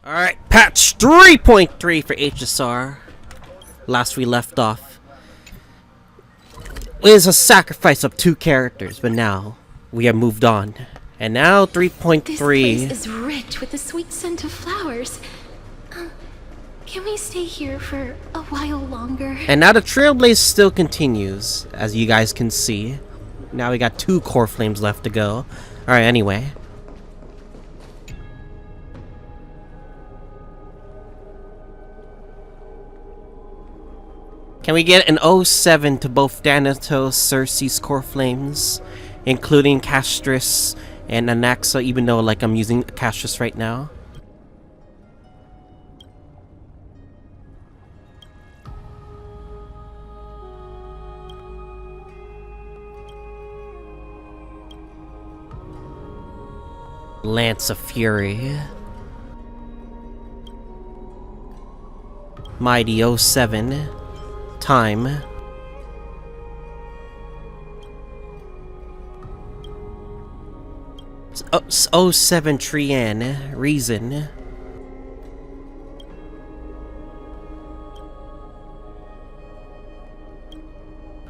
Alright, patch 3.3 for HSR. Last we left off is a sacrifice of 2 characters, but now we have moved on. And now 3.3. This place is rich with the sweet scent of flowers. Can we stay here for a while longer? And now the Trailblaze still continues, as you guys can see. Now we got 2 CoreFlames left to go. Alright, anyway. Can we get an 07 to both Thanatos, Cersei's CoreFlames, including Castorice and Anaxa, even though like I'm using Castorice right now? Lance of Fury. Mighty 07. Time. It's 07 Trian. Reason.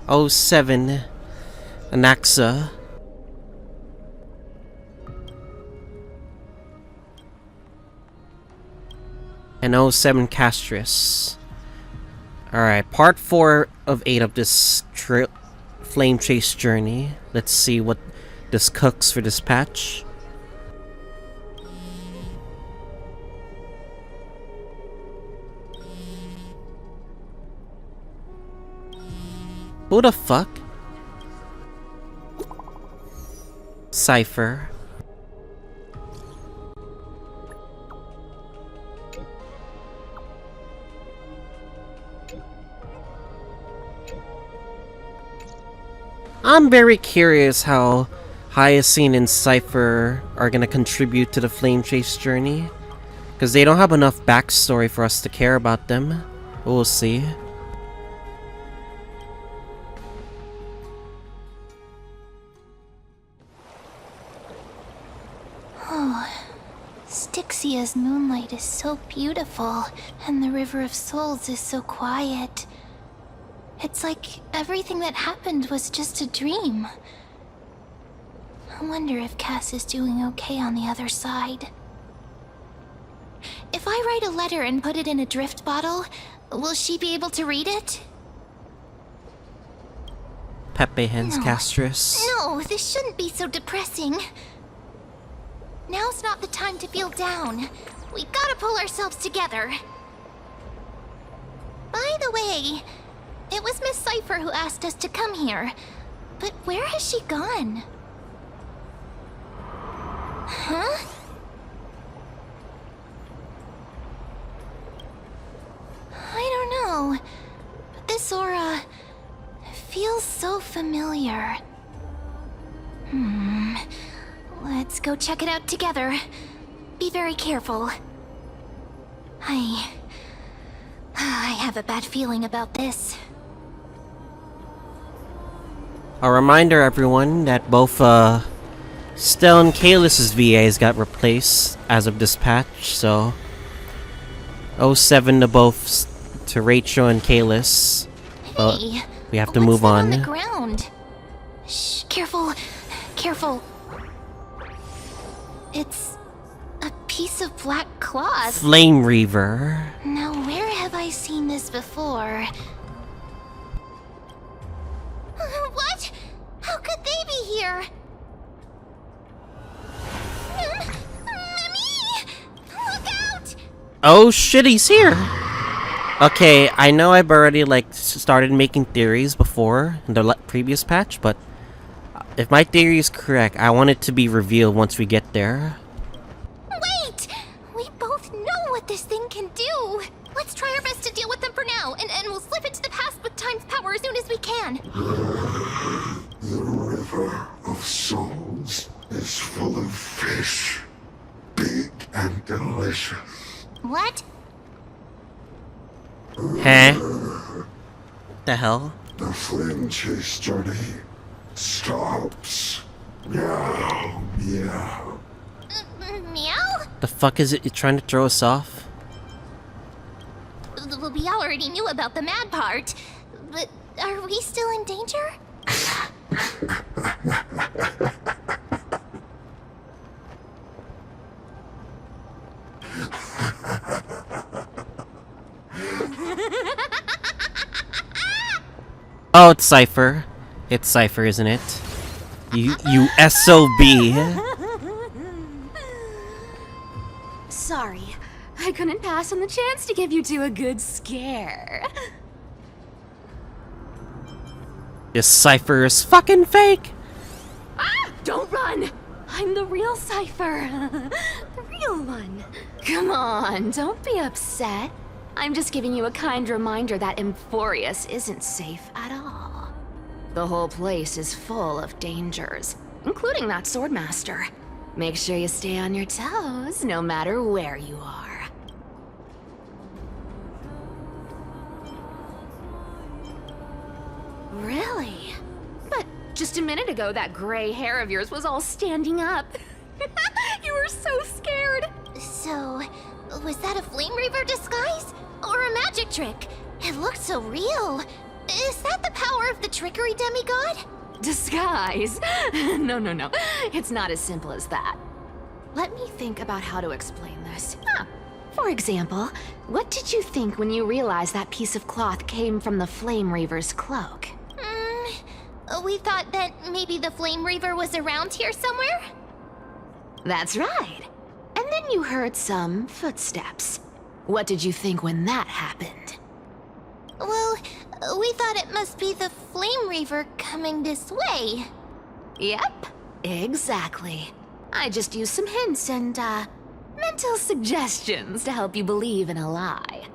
Oh 07 Anaxa. And 07 Castorice. Alright, part 4 of 8 of this flame chase journey. Let's see what this cooks for this patch. Who the fuck? Cypher. I'm very curious how Hyacinth and Cypher are gonna contribute to the flame chase journey, because they don't have enough backstory for us to care about them. We'll see. Oh, Styxia's moonlight is so beautiful, and the River of Souls is so quiet. It's like everything that happened was just a dream. I wonder if Cass is doing okay on the other side. If I write a letter and put it in a drift bottle, will she be able to read it? Pepe Hen's No. Castorice. No, this shouldn't be so depressing. Now's not the time to feel down. We gotta pull ourselves together. By the way, it was Miss Cypher who asked us to come here. But where has she gone? Huh? I don't know. But this aura feels so familiar. Let's go check it out together. Be very careful. I have a bad feeling about this. A reminder, everyone, that both Stell and Kaelus's VAs got replaced as of this patch, so 07 to both to Rachel and Kaelus. But Hey, we have to what's move that on. the ground? Shh, careful, careful. It's a piece of black cloth. Flame Reaver. Now, where have I seen this before? What? How could they be here? Mommy! Look out! Oh shit, he's here! Okay, I know I've already started making theories before in the previous patch, but if my theory is correct, I want it to be revealed once we get there. Wait! We both know what this thing can do. Let's try our best to deal with them for now, and we'll slip into the past with time's power as soon as we can. The River of Souls is full of fish, big and delicious. What? Huh? The hell? The flame chase journey stops. Meow, meow. Meow? The fuck is it? You trying to throw us off? Well, we already knew about the mad part, but are we still in danger? Oh, it's Cypher. It's Cypher, isn't it? You SOB. Sorry, I couldn't pass on the chance to give you two a good scare. This Cypher is fucking fake. Ah! Don't run! I'm the real Cypher. The real one. Come on, don't be upset. I'm just giving you a kind reminder that Amphoreus isn't safe at all. The whole place is full of dangers, including that swordmaster. Make sure you stay on your toes, no matter where you are. Really? But just a minute ago, that gray hair of yours was all standing up. You were so scared. So, was that a Flame Reaver disguise? Or a magic trick? It looked so real. Is that the power of the trickery demigod? Disguise? No. It's not as simple as that. Let me think about how to explain this. For example, what did you think when you realized that piece of cloth came from the Flame Reaver's cloak? We thought that maybe the Flame Reaver was around here somewhere? That's right. And then you heard some footsteps. What did you think when that happened? Well, we thought it must be the Flame Reaver coming this way. Yep, exactly. I just used some hints and, mental suggestions to help you believe in a lie.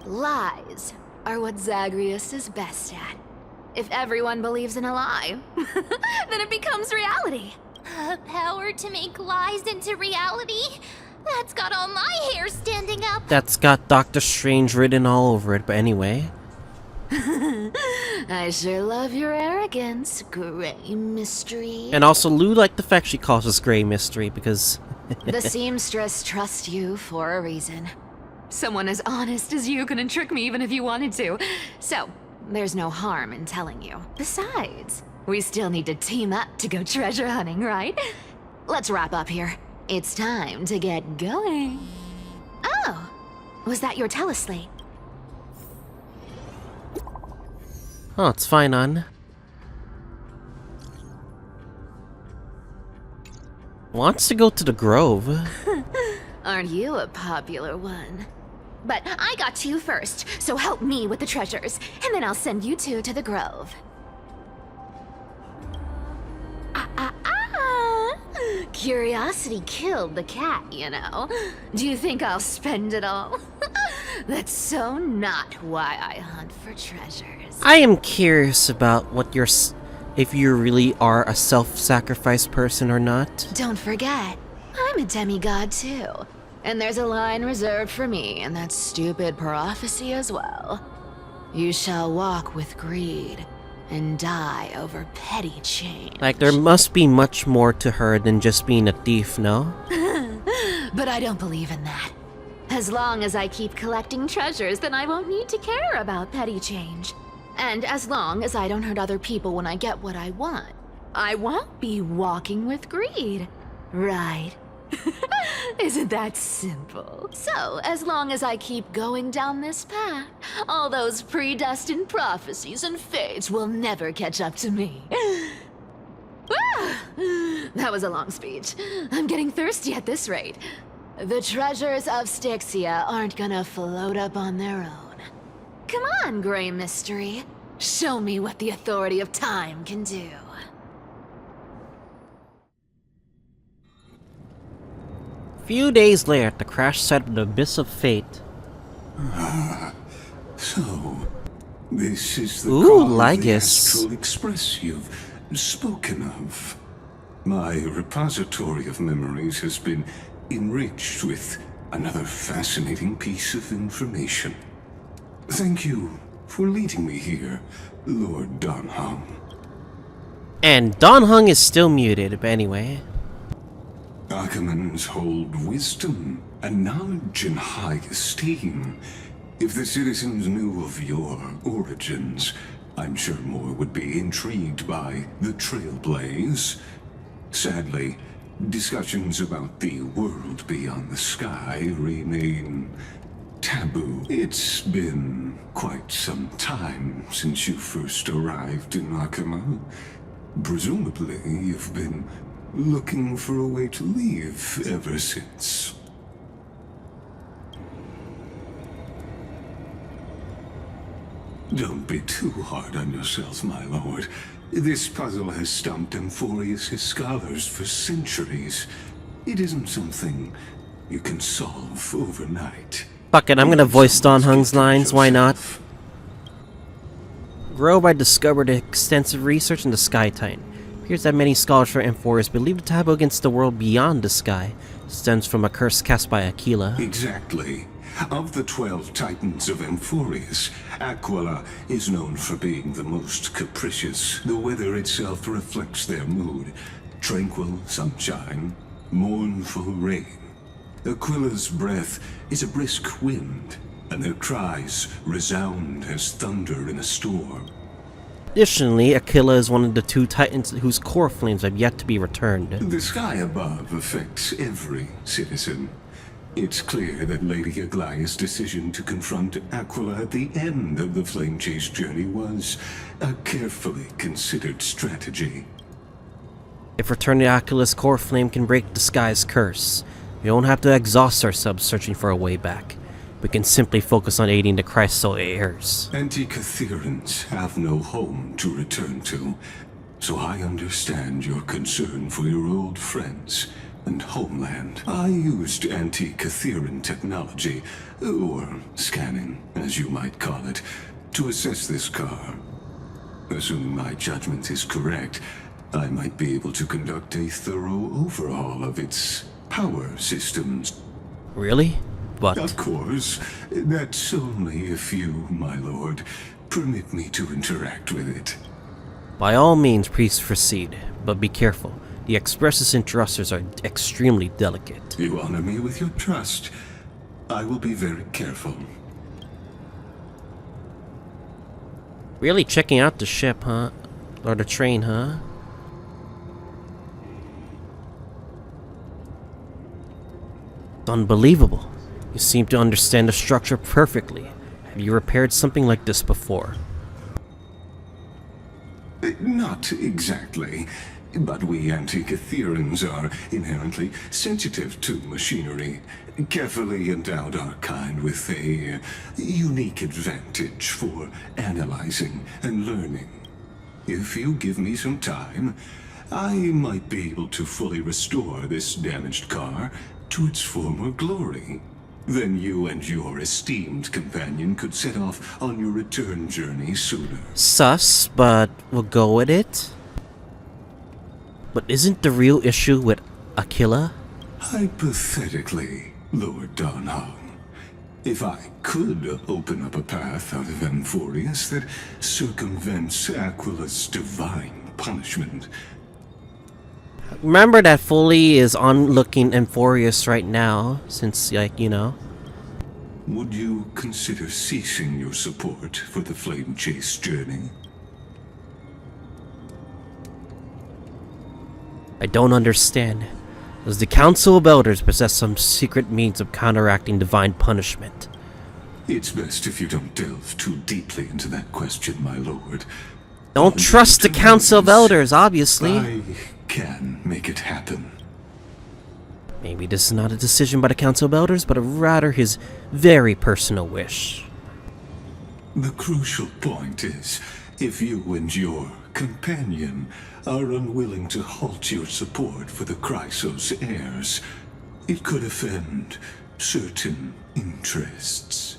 Lies are what Zagreus is best at. If everyone believes in a lie, then it becomes reality. Power to make lies into reality? That's got all my hair standing up. That's got Doctor Strange written all over it, but anyway. I sure love your arrogance, Gray Mystery. And also, Lou liked the fact she calls us Gray Mystery, because... The seamstress trusts you for a reason. Someone as honest as you couldn't trick me even if you wanted to. So, there's no harm in telling you. Besides, we still need to team up to go treasure hunting, right? Let's wrap up here. It's time to get going. Oh, was that your teleslate? Oh, it's Phainon. Wants to go to the Grove. Aren't you a popular one? But I got to you first, so help me with the treasures, and then I'll send you two to the Grove. Curiosity killed the cat, you know. Do you think I'll spend it all? That's so not why I hunt for treasures. I am curious about what if you really are a self-sacrifice person or not. Don't forget, I'm a demigod too. And there's a line reserved for me in that stupid prophecy as well. You shall walk with greed and die over petty change. Like, there must be much more to her than just being a thief, no? But I don't believe in that. As long as I keep collecting treasures, then I won't need to care about petty change. And as long as I don't hurt other people when I get what I want, I won't be walking with greed. Right? Isn't that simple? So, as long as I keep going down this path, all those predestined prophecies and fates will never catch up to me. That was a long speech. I'm getting thirsty at this rate. The treasures of Styxia aren't gonna float up on their own. Come on, Gray Mystery. Show me what the authority of time can do. Few days later, at the crash site of the Abyss of Fate. So, this is the Ooh, car of the Lygus. Astral Express you've spoken of. My repository of memories has been enriched with another fascinating piece of information. Thank you for leading me here, Lord Donhung. And Donhung is still muted, but anyway. Ackermans hold wisdom and knowledge in high esteem. If the citizens knew of your origins, I'm sure more would be intrigued by the Trailblaze. Sadly, discussions about the world beyond the sky remain taboo. It's been quite some time since you first arrived in Akama. Presumably, you've been looking for a way to leave ever since. Don't be too hard on yourself, my lord. This puzzle has stumped Amphoreus' scholars for centuries. It isn't something you can solve overnight. Fuck it, I'm gonna voice Don Hung's lines, why not? Grove, I discovered extensive research into Sky Titan. It appears that many scholars for Amphoreus believe the taboo against the world beyond the sky stems from a curse cast by Aglaea. Exactly. Of the 12 titans of Amphoreus, Aglaea is known for being the most capricious. The weather itself reflects their mood. Tranquil sunshine, mournful rain. Aquila's breath is a brisk wind, and their cries resound as thunder in a storm. Additionally, Aglaea is one of the 2 titans whose CoreFlames have yet to be returned. The sky above affects every citizen. It's clear that Lady Aglaea's decision to confront Aquila at the end of the flame chase journey was a carefully considered strategy. If returning to Aglaea's CoreFlame can break the sky's curse, we don't have to exhaust ourselves searching for a way back. We can simply focus on aiding the Crystal heirs. Anti-Catherians have no home to return to, so I understand your concern for your old friends and homeland. I used anti-Catherian technology, or scanning, as you might call it, to assess this car. Assuming my judgment is correct, I might be able to conduct a thorough overhaul of its power systems. Really? But Of course, that's only if you, my lord, permit me to interact with it. by all means, please proceed, but be careful. The expresses and thrusters are extremely delicate. You honor me with your trust. I will be very careful. Really checking out the ship, huh? Or the train, huh? It's unbelievable. You seem to understand the structure perfectly. Have you repaired something like this before? Not exactly. But we Anti-Catherians are inherently sensitive to machinery. Carefully endowed our kind with a unique advantage for analyzing and learning. If you give me some time, I might be able to fully restore this damaged car to its former glory. Then you and your esteemed companion could set off on your return journey sooner. Sus, but we'll go with it. But isn't the real issue with Aglaea? Hypothetically, Lord Donhong, if I could open up a path out of Amphoreus that circumvents Aquila's divine punishment. Remember that Foley is onlooking Amphoreus right now, since, like, you know. Would you consider ceasing your support for the flame chase journey? I don't understand. Does the Council of Elders possess some secret means of counteracting divine punishment? It's best if you don't delve too deeply into that question, my lord. Don't trust the Council of Elders, obviously. I can make it happen. Maybe this is not a decision by the Council of Elders, but rather his very personal wish. The crucial point is, if you and your companion are unwilling to halt your support for the Chrysos heirs, it could offend certain interests.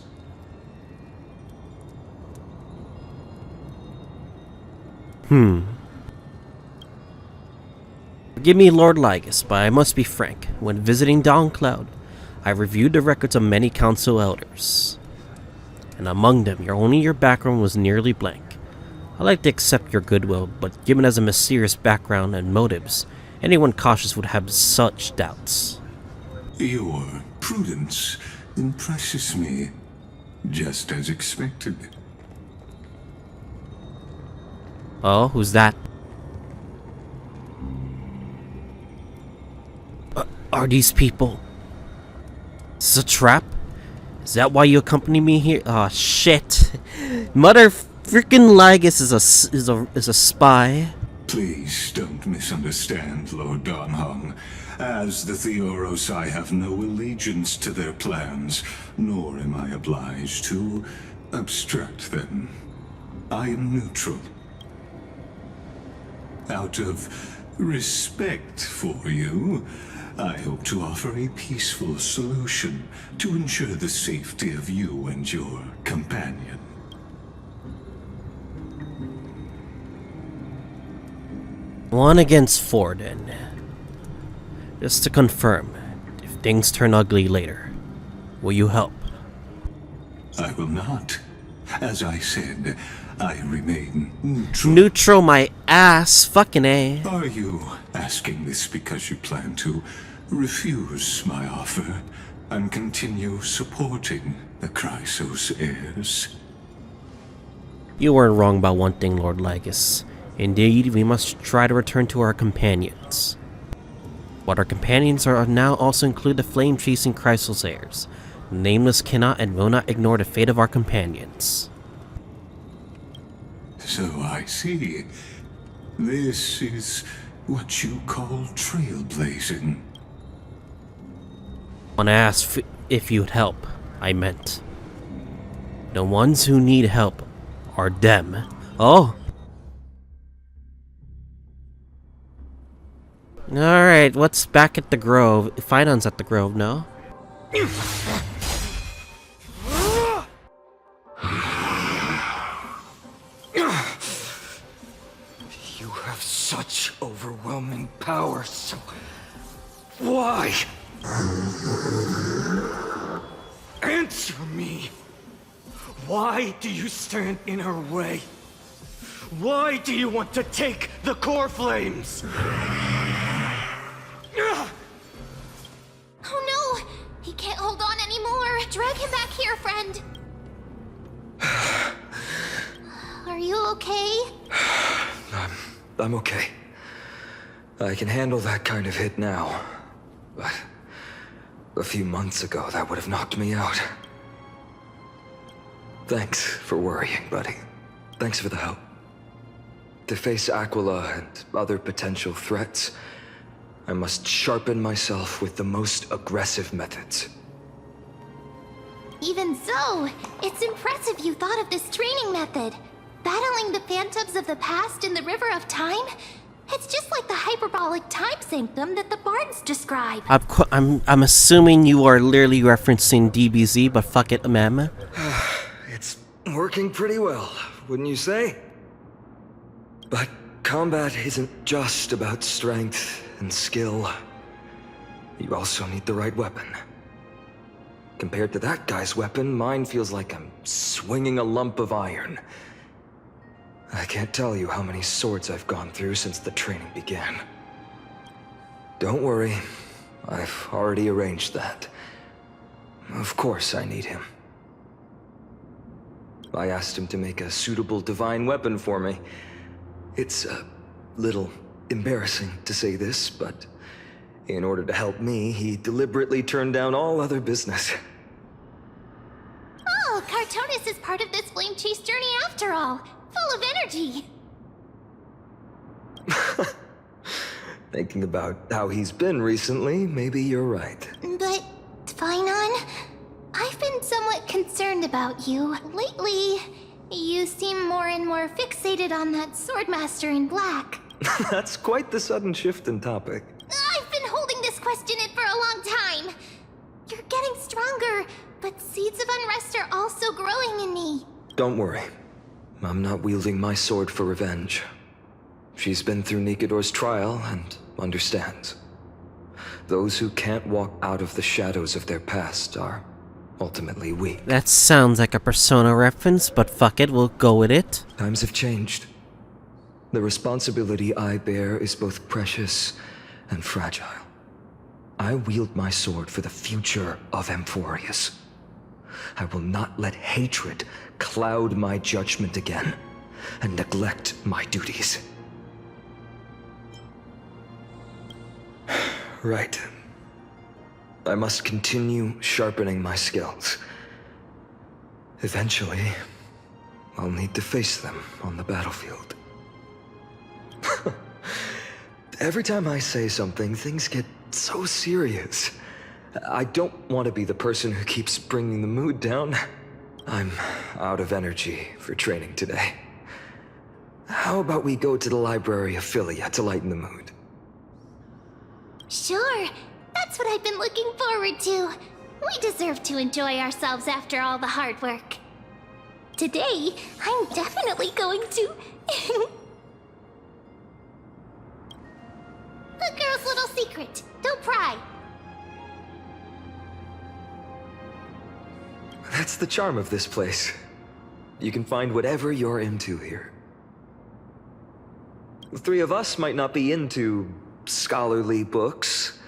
Forgive me, Lord Lygus, but I must be frank. When visiting Dawncloud, I reviewed the records of many council elders. And among them, only your background was nearly blank. I like to accept your goodwill, but given as a mysterious background and motives, Anyone cautious would have such doubts. Your prudence impresses me, just as expected. Oh, who's that? Are these people? Is this a trap? Is that why you accompany me here? Oh shit! Mother freaking Lygus is a spy. Please don't misunderstand, Lord Donhong. As the Theoros, I have no allegiance to their plans, nor am I obliged to obstruct them. I am neutral. Out of respect for you, I hope to offer a peaceful solution to ensure the safety of you and your companion. One against four, then. Just to confirm, if things turn ugly later, will you help? I will not. As I said, I remain neutral. Neutral my ass, fucking A. Are you asking this because you plan to refuse my offer and continue supporting the Chrysos heirs? You weren't wrong about one thing, Lord Lygus. Indeed, we must try to return to our companions. But our companions are now also include the flame-chasing Chrysos heirs. The Nameless cannot and will not ignore the fate of our companions. So I see. This is what you call trailblazing. When I asked if you'd help, I meant the ones who need help are them. Oh! Alright, what's back at the Grove? Phainon's at the Grove, no? You have such overwhelming power, so why? Answer me! Why do you stand in her way? Why do you want to take the CoreFlames? Oh no! He can't hold on anymore! Drag him back here, friend! Are you okay? I'm okay. I can handle that kind of hit now. But a few months ago, that would have knocked me out. Thanks for worrying, buddy. Thanks for the help. To face Aglaea and other potential threats, I must sharpen myself with the most aggressive methods. Even so, it's impressive you thought of this training method. Battling the phantoms of the past in the River of Time? It's just like the hyperbolic time sanctum that the bards describe. I'm assuming you are literally referencing DBZ, but fuck it, ma'am. It's working pretty well, wouldn't you say? But combat isn't just about strength and skill. You also need the right weapon. Compared to that guy's weapon, mine feels like I'm swinging a lump of iron. I can't tell you how many swords I've gone through since the training began. Don't worry, I've already arranged that. Of course I need him. I asked him to make a suitable divine weapon for me. It's a little embarrassing to say this, but in order to help me, he deliberately turned down all other business. Oh, Castorice is part of this flame chase journey after all. Full of energy. Thinking about how he's been recently, maybe you're right. But, Phainon, I've been somewhat concerned about you. Lately, you seem more and more fixated on that swordmaster in black. That's quite the sudden shift in topic. I've been holding this question in for a long time. You're getting stronger, but seeds of unrest are also growing in me. Don't worry. I'm not wielding my sword for revenge. She's been through Nikador's trial and understands. Those who can't walk out of the shadows of their past are ultimately weak. That sounds like a Persona reference, but fuck it, we'll go with it. Times have changed. The responsibility I bear is both precious and fragile. I wield my sword for the future of Amphoreus. I will not let hatred cloud my judgment again and neglect my duties. Right. I must continue sharpening my skills. Eventually, I'll need to face them on the battlefield. Every time I say something, things get so serious. I don't want to be the person who keeps bringing the mood down. I'm out of energy for training today. How about we go to the library of Philia to lighten the mood? Sure, that's what I've been looking forward to. We deserve to enjoy ourselves after all the hard work. Today, I'm definitely going to... A girl's little secret. Don't pry. That's the charm of this place. You can find whatever you're into here. The three of us might not be into scholarly books,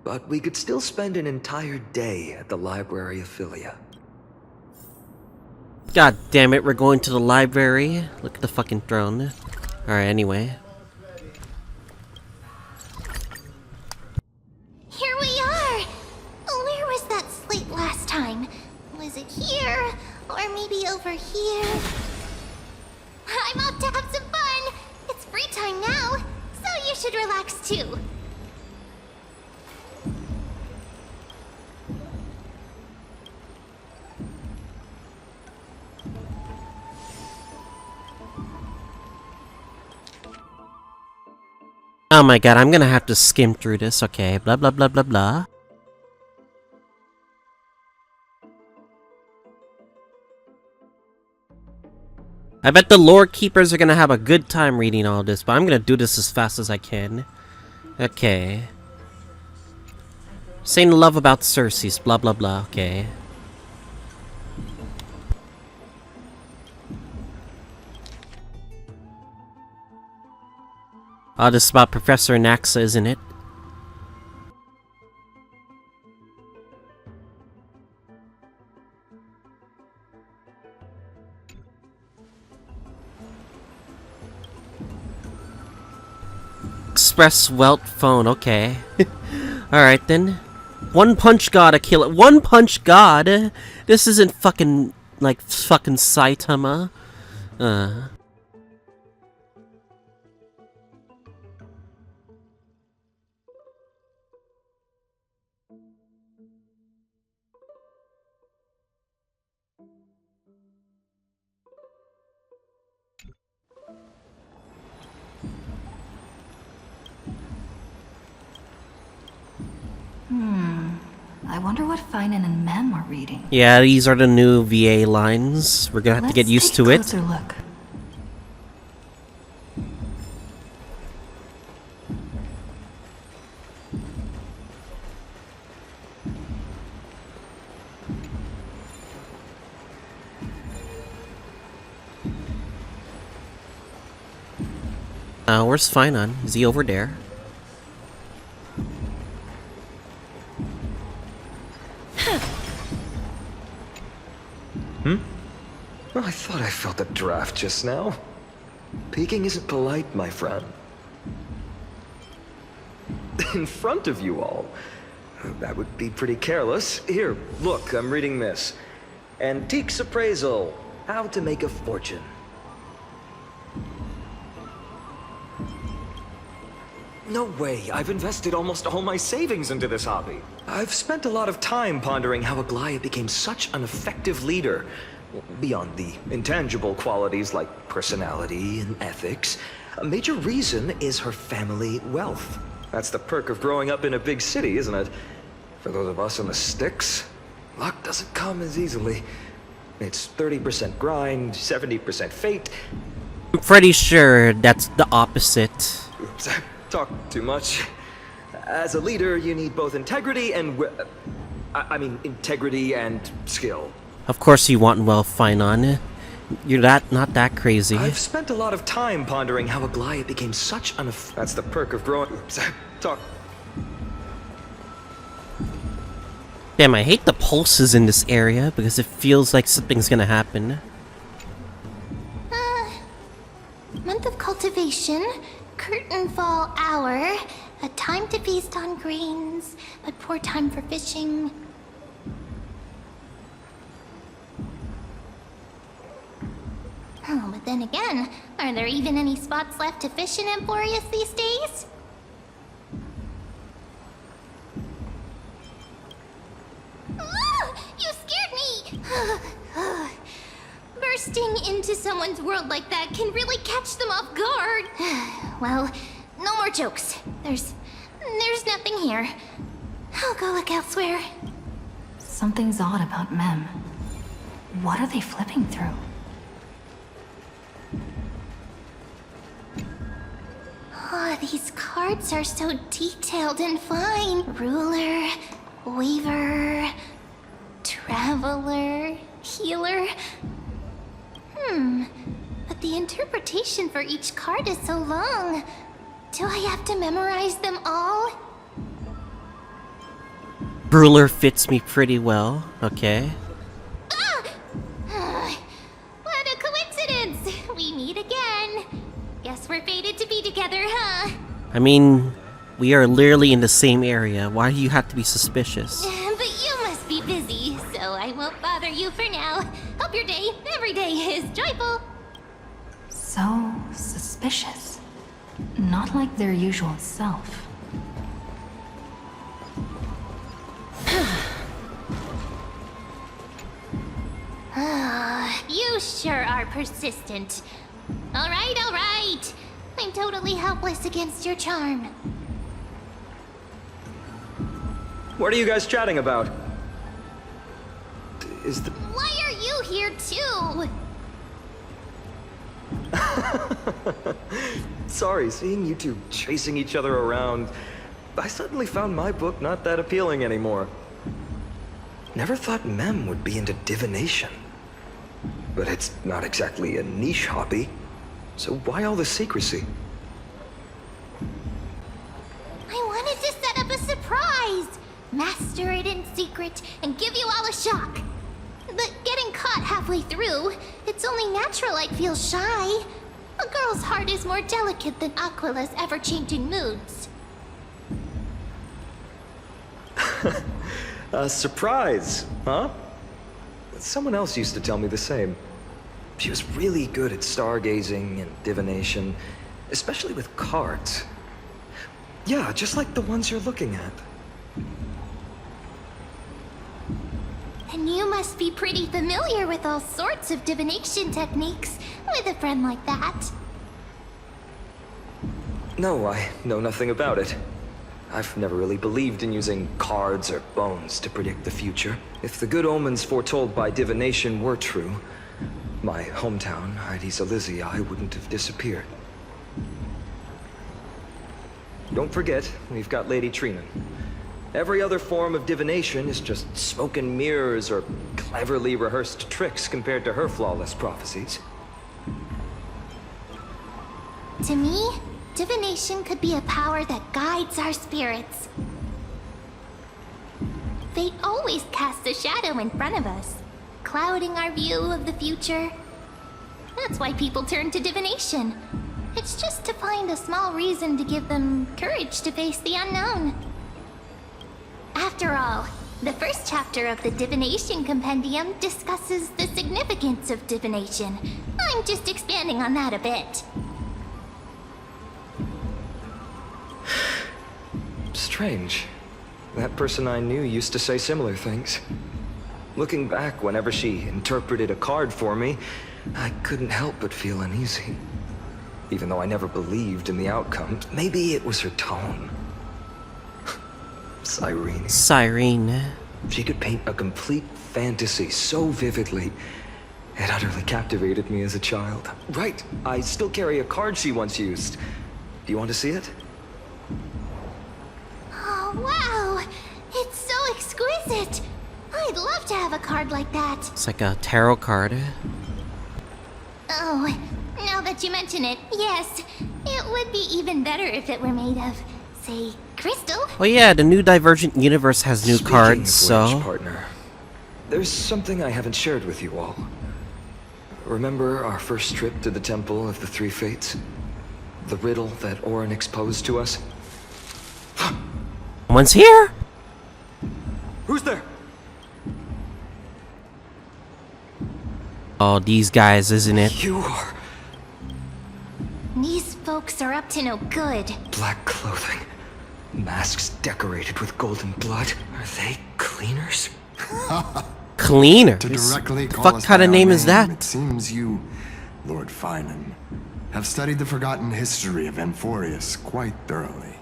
but we could still spend an entire day at the library of Philia. God damn it, we're going to the library. Look at the fucking throne. Alright, anyway. Here we are! Where was that slate last time? Was it here? Or maybe over here? I'm out to have some fun! It's free time now, so you should relax too. Oh my god, I'm gonna have to skim through this, okay. Blah blah blah blah blah. I bet the lore keepers are gonna have a good time reading all this, but I'm gonna do this as fast as I can. Okay. Saying love about Cersei's, blah blah blah, okay. Oh, this is about Professor Anaxa, isn't it? Express Welt phone, okay. Alright then. One punch god, a kill it. One punch god? This isn't fucking, like, fucking Saitama. I wonder what Phainon and Mem are reading. Yeah, these are the new VA lines. We're gonna have to get used to it. Let's take a closer look. Where's Phainon? Is he over there? Well, I thought I felt a draft just now. Peeking isn't polite, my friend. In front of you all. That would be pretty careless. Here, look, I'm reading this. Antiques Appraisal. How to make a fortune. No way. I've invested almost all my savings into this hobby. I've spent a lot of time pondering how Aglaea became such an effective leader. Beyond the intangible qualities like personality and ethics, a major reason is her family wealth. That's the perk of growing up in a big city, isn't it? For those of us in the sticks, luck doesn't come as easily. It's 30% grind, 70% fate. I'm pretty sure that's the opposite. Oops, I talk too much. As a leader, you need both integrity and integrity and skill. Of course you want wealth, Phainon. You're not that crazy. I've spent a lot of time pondering how Aglaea became such an that's the perk of growing. Oops, I talk Damn, I hate the pulses in this area because it feels like something's gonna happen. Month of cultivation, curtain fall hour, a time to feast on grains, but poor time for fishing. Oh, but then again, are there even any spots left to fish in Amphoreus these days? You scared me! Bursting into someone's world like that can really catch them off guard. Well, no more jokes. There's nothing here. I'll go look elsewhere. Something's odd about Mem. What are they flipping through? Oh, these cards are so detailed and fine. Ruler, weaver, traveler, healer. But the interpretation for each card is so long. Do I have to memorize them all? Ruler fits me pretty well, okay. What a coincidence! We meet again. Guess we're fated to be together, huh? I mean, we are literally in the same area. Why do you have to be suspicious? But you must be busy, so I won't bother you for now. Hope your day, every day, is joyful. So suspicious. Not like their usual self. You sure are persistent. All right. I'm totally helpless against your charm. What are you guys chatting about? Is the... Why are you here too? Sorry, seeing you two chasing each other around, I suddenly found my book not that appealing anymore. Never thought Mem would be into divination. But it's not exactly a niche hobby, so why all the secrecy? I wanted to set up a surprise! Master it in secret and give you all a shock. But getting caught halfway through, it's only natural I'd feel shy. A girl's heart is more delicate than Aquila's ever-changing moods. A surprise, huh? Someone else used to tell me the same. She was really good at stargazing and divination, especially with cards. Yeah, just like the ones you're looking at. And you must be pretty familiar with all sorts of divination techniques with a friend like that. No, I know nothing about it. I've never really believed in using cards or bones to predict the future. If the good omens foretold by divination were true, my hometown, Heidi's Elysia, wouldn't have disappeared. Don't forget, we've got Lady Trinan. Every other form of divination is just smoke and mirrors or cleverly rehearsed tricks compared to her flawless prophecies. To me, divination could be a power that guides our spirits. Fate always casts a shadow in front of us, clouding our view of the future. That's why people turn to divination. It's just to find a small reason to give them courage to face the unknown. After all, the first chapter of the Divination Compendium discusses the significance of divination. I'm just expanding on that a bit. Strange. That person I knew used to say similar things. Looking back, whenever she interpreted a card for me, I couldn't help but feel uneasy. Even though I never believed in the outcome, maybe it was her tone. Cyrene. She could paint a complete fantasy so vividly, it utterly captivated me as a child. Right, I still carry a card she once used. Do you want to see it? Oh, wow! It's so exquisite! I'd love to have a card like that. It's like a tarot card. Oh, now that you mention it, yes. It would be even better if it were made of, say, Crystal? Oh yeah, the new Divergent Universe has new Speaking cards, of which, so... partner, there's something I haven't shared with you all. Remember our first trip to the Temple of the Three Fates? The riddle that Orynyx posed to us? Someone's here? Who's there? Oh, these guys, isn't it? You are... These folks are up to no good. Black clothing. Masks decorated with golden blood. Are they cleaners? Cleaners? To directly The call fuck us kind by of our name is that? It seems you, Lord Phainon, have studied the forgotten history of Amphoreus quite thoroughly.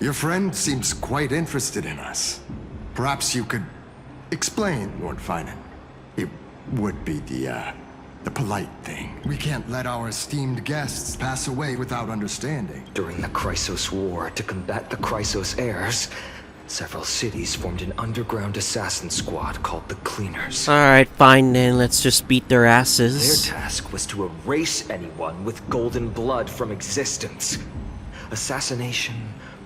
Your friend seems quite interested in us. Perhaps you could explain, Lord Phainon. It would be the polite thing. We can't let our esteemed guests pass away without understanding. During the Chrysos War, to combat the Chrysos heirs, several cities formed an underground assassin squad called the Cleaners. Alright, fine then, let's just beat their Their asses. task was to erase anyone with golden blood from existence. Assassination,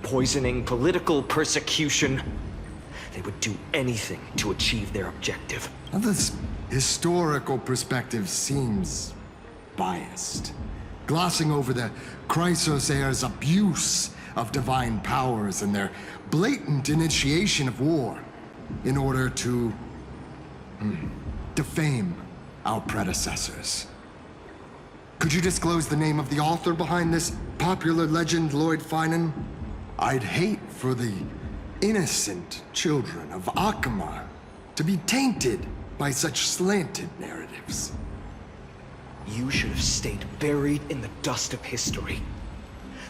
poisoning, political persecution. They would do anything to achieve their objective. Now, this historical perspective seems biased, glossing over the Chrysos heirs' abuse of divine powers and their blatant initiation of war in order to defame our predecessors. Could you disclose the name of the author behind this popular legend, Lord Phainon? I'd hate for the innocent children of Akama to be tainted by such slanted narratives. You should have stayed buried in the dust of history.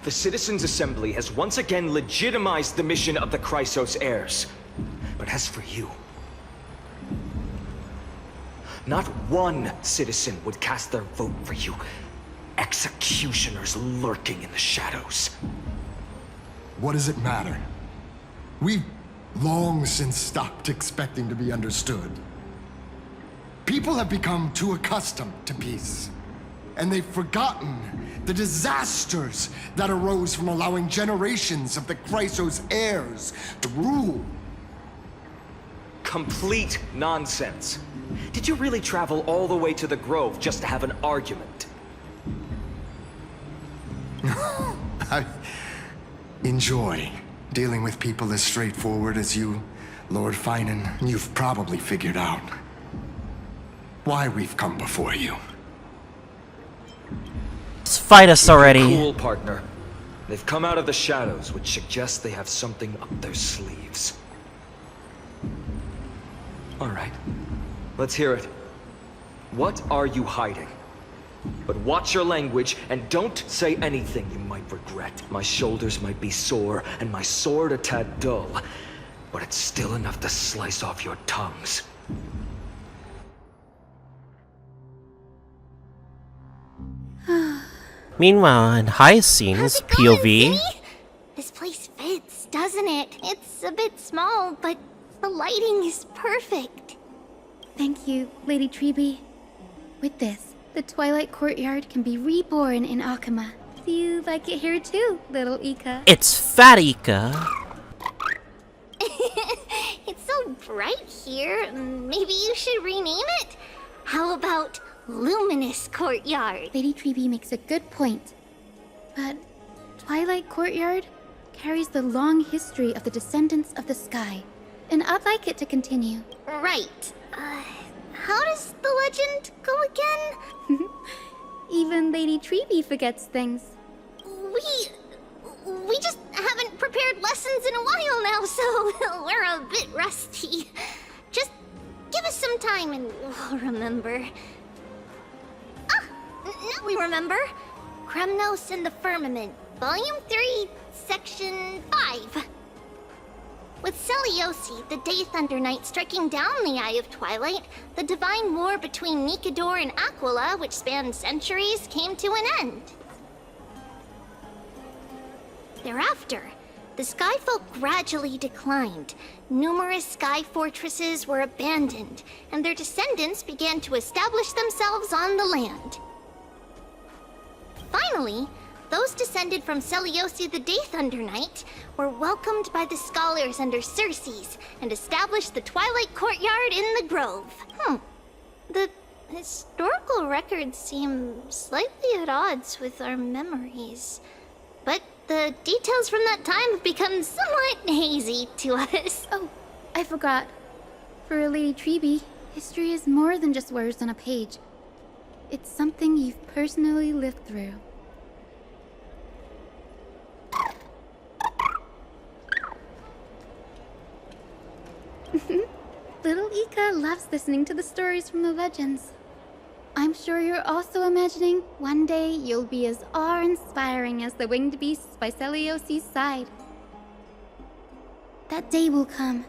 The Citizens' Assembly has once again legitimized the mission of the Chrysos heirs. But as for you, not one citizen would cast their vote for you. Executioners lurking in the shadows. What does it matter? We've long since stopped expecting to be understood. People have become too accustomed to peace, and they've forgotten the disasters that arose from allowing generations of the Chrysos heirs to rule. Complete nonsense. Did you really travel all the way to the Grove just to have an argument? I enjoy dealing with people as straightforward as you, Lord Phainon. You've probably figured out why we've come before you. Just fight us already. Cool, partner. They've come out of the shadows, which suggests they have something up their sleeves. All right. Let's hear it. What are you hiding? But watch your language and don't say anything you might regret. My shoulders might be sore and my sword a tad dull, but it's still enough to slice off your tongues. Meanwhile, in high scenes, POV. This place fits, doesn't it? It's a bit small, but the lighting is perfect. Thank you, Lady Treeby. With this, the Twilight Courtyard can be reborn in Akama. Do you like it here too, little Ika? It's Fat Ika. It's so bright here. Maybe you should rename it? How about Luminous Courtyard? Lady Treeby makes a good point. But Twilight Courtyard carries the long history of the descendants of the sky, and I'd like it to continue. Right. How does the legend go again? Even Lady Treeby forgets things. We just haven't prepared lessons in a while now, so we're a bit rusty. Just give us some time and we'll remember. Now we remember. Kremnos and the Firmament, Volume 3, Section 5. With Celiosi, the Day Thunder Knight, striking down the Eye of Twilight, the divine war between Nikador and Aquila, which spanned centuries, came to an end. Thereafter, the Skyfolk gradually declined. Numerous sky fortresses were abandoned, and their descendants began to establish themselves on the land. Finally, the those descended from Seleucia the Day Thunder Knight were welcomed by the scholars under Circes and established the Twilight Courtyard in the Grove. The historical records seem slightly at odds with our memories, but the details from that time have become somewhat hazy to us. Oh, I forgot. For a Lady Treby, history is more than just words on a page. It's something you've personally lived through. Little Ika loves listening to the stories from the legends. I'm sure you're also imagining one day you'll be as awe-inspiring as the winged beasts by Seleosi's side. That day will come.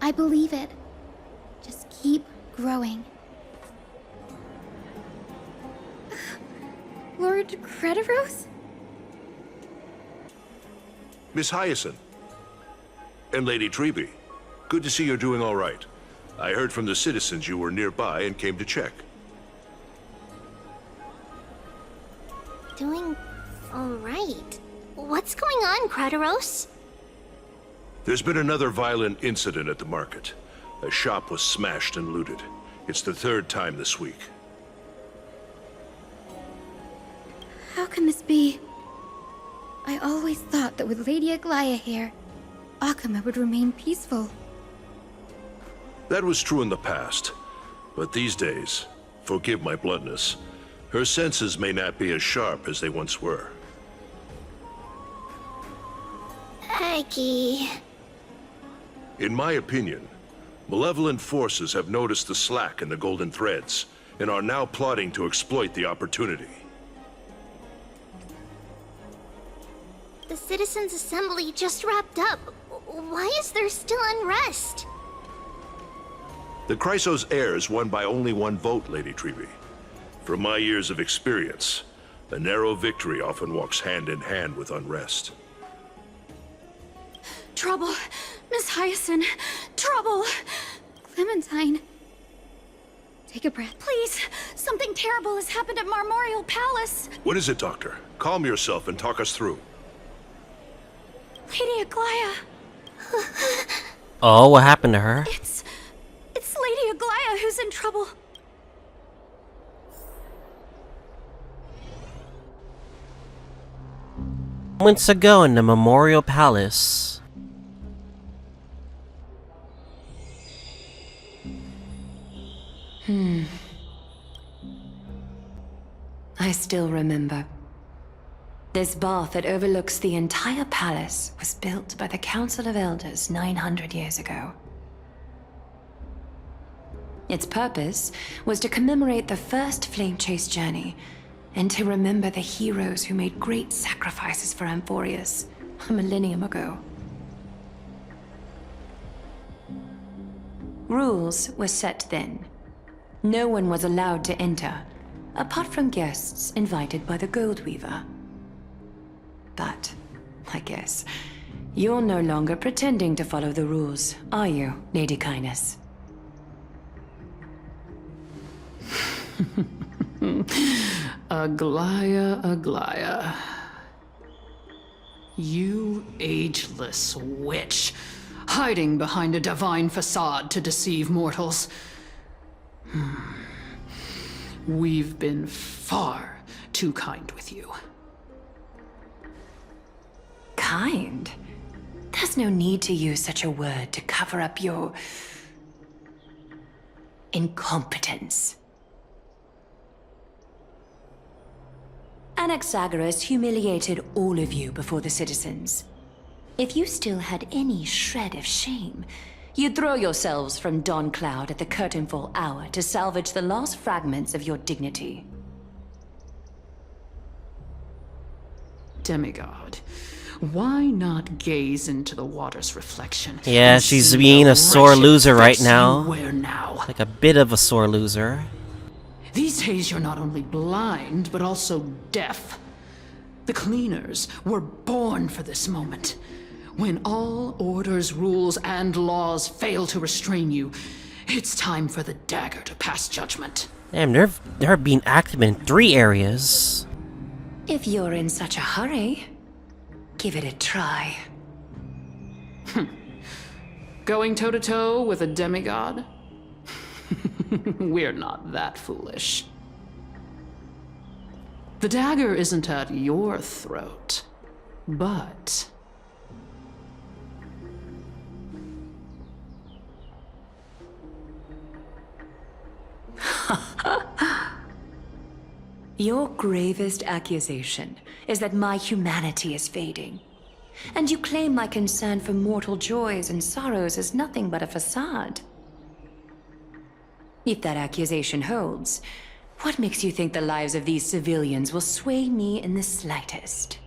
I believe it. Just keep growing. Lord Crediros? Miss Hyacinth. And Lady Treby. Good to see you're doing all right. I heard from the citizens you were nearby and came to check. Doing all right. What's going on, Crediros? There's been another violent incident at the market. A shop was smashed and looted. It's the third time this week. How can this be? I always thought that with Lady Aglaea here, Akama would remain peaceful. That was true in the past. But these days, forgive my bluntness, her senses may not be as sharp as they once were. Aggie. In my opinion, malevolent forces have noticed the slack in the golden threads and are now plotting to exploit the opportunity. The Citizens' Assembly just wrapped up. Why is there still unrest? The Chrysos heirs won by only one vote, Lady Treby. From my years of experience, a narrow victory often walks hand in hand with unrest. Trouble! Miss Hyacinth! Trouble! Clementine. Take a breath. Please! Something terrible has happened at Marmorial Palace! What is it, Doctor? Calm yourself and talk us through. Lady Aglaea! Oh, what happened to her? It's Lady Aglaea who's in trouble. Moments ago in the Memorial Palace. I still remember. This bath that overlooks the entire palace was built by the Council of Elders 900 years ago. Its purpose was to commemorate the first flame chase journey, and to remember the heroes who made great sacrifices for Amphoreus a millennium ago. Rules were set then. No one was allowed to enter, apart from guests invited by the Goldweaver. But, I guess, you're no longer pretending to follow the rules, are you, Lady Kindness? Aglaea, Aglaea. You ageless witch, hiding behind a divine facade to deceive mortals. We've been far too kind with you. Kind? There's no need to use such a word to cover up your incompetence. Anaxagoras humiliated all of you before the citizens. If you still had any shred of shame, you'd throw yourselves from dawn cloud at the curtainfall hour to salvage the last fragments of your dignity. Demigod, why not gaze into the water's reflection? Yeah, and she's see being the a sore wretched loser right fix you now. wear now? Like a bit of a sore loser. These days you're not only blind, but also deaf. The cleaners were born for this moment. When all orders, rules, and laws fail to restrain you, it's time for the dagger to pass judgment. Damn, they're being active in 3 areas. If you're in such a hurry, give it a try. Going toe-to-toe with a demigod? We're not that foolish. The dagger isn't at your throat, but... Your gravest accusation is that my humanity is fading. And you claim my concern for mortal joys and sorrows is nothing but a facade. If that accusation holds, what makes you think the lives of these civilians will sway me in the slightest?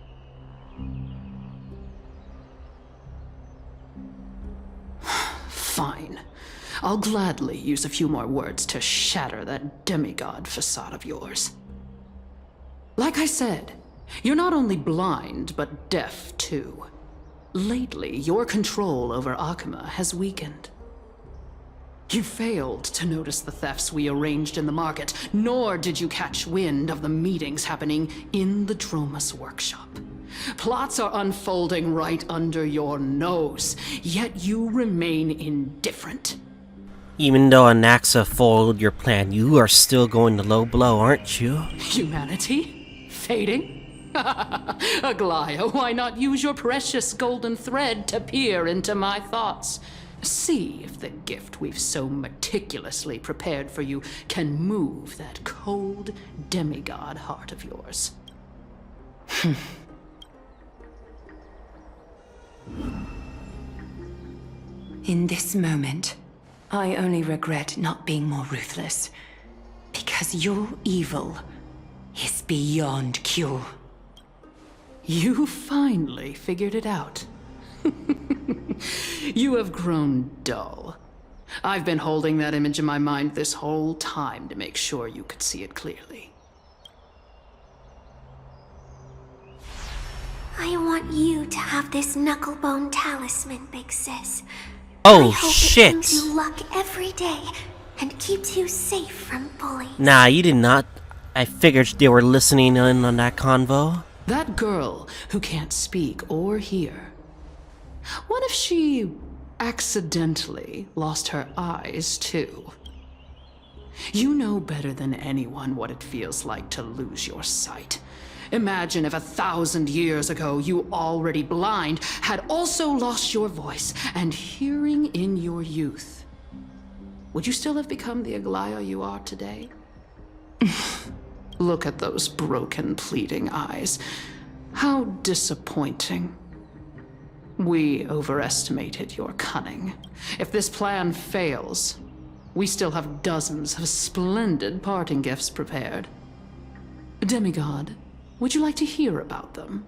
Fine. I'll gladly use a few more words to shatter that demigod facade of yours. Like I said, you're not only blind, but deaf too. Lately, your control over Akuma has weakened. You failed to notice the thefts we arranged in the market, nor did you catch wind of the meetings happening in the Dromus workshop. Plots are unfolding right under your nose, yet you remain indifferent. Even though Anaxa foiled your plan, you are still going to low blow, aren't you? Humanity? Fading? Aglaea, why not use your precious golden thread to peer into my thoughts? See if the gift we've so meticulously prepared for you can move that cold demigod heart of yours. In this moment, I only regret not being more ruthless. Because your evil is beyond cure. You finally figured it out. You have grown dull. I've been holding that image in my mind this whole time to make sure you could see it clearly. I want you to have this knucklebone talisman, Big Sis. Oh, I hope shit. It brings you luck every day and keeps you safe from bullies. Nah, you did not. I figured they were listening in on that convo. That girl who can't speak or hear. What if she accidentally lost her eyes, too? You know better than anyone what it feels like to lose your sight. Imagine if 1,000 years ago you, already blind, had also lost your voice and hearing in your youth. Would you still have become the Aglaea you are today? Look at those broken, pleading eyes. How disappointing. We overestimated your cunning. If this plan fails, we still have dozens of splendid parting gifts prepared. Demigod, would you like to hear about them?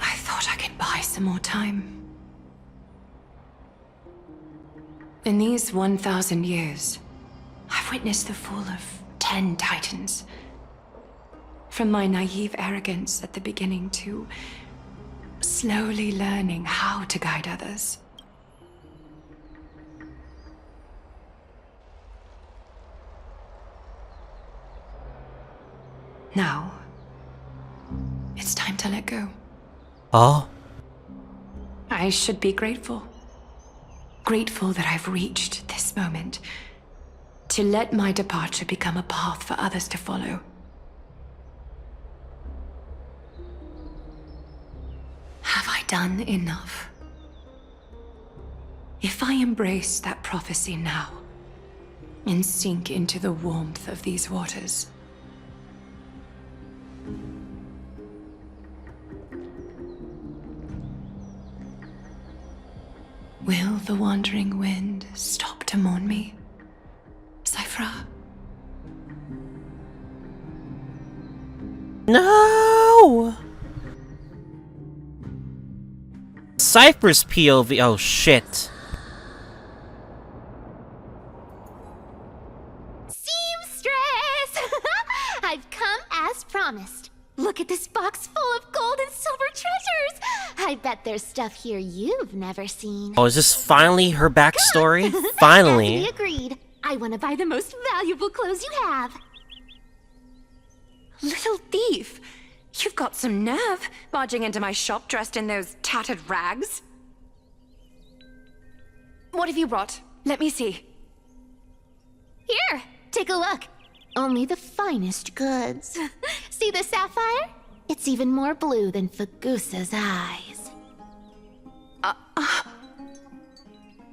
I thought I could buy some more time. In these 1,000 years, I've witnessed the fall of 10 titans. From my naive arrogance at the beginning to slowly learning how to guide others. Now, it's time to let go. Oh? I should be grateful. Grateful that I've reached this moment. To let my departure become a path for others to follow. Have I done enough? If I embrace that prophecy now, and sink into the warmth of these waters, will the wandering wind stop to mourn me, Cyphra? No! Cypher's POV. Oh shit. Seamstress! I've come as promised. Look at this box full of gold and silver treasures. I bet there's stuff here you've never seen. Oh, is this finally her backstory? Finally. As we agreed. I want to buy the most valuable clothes you have. Little thief! You've got some nerve, barging into my shop dressed in those tattered rags. What have you brought? Let me see. Here, take a look. Only the finest goods. See the sapphire? It's even more blue than Fagusa's eyes.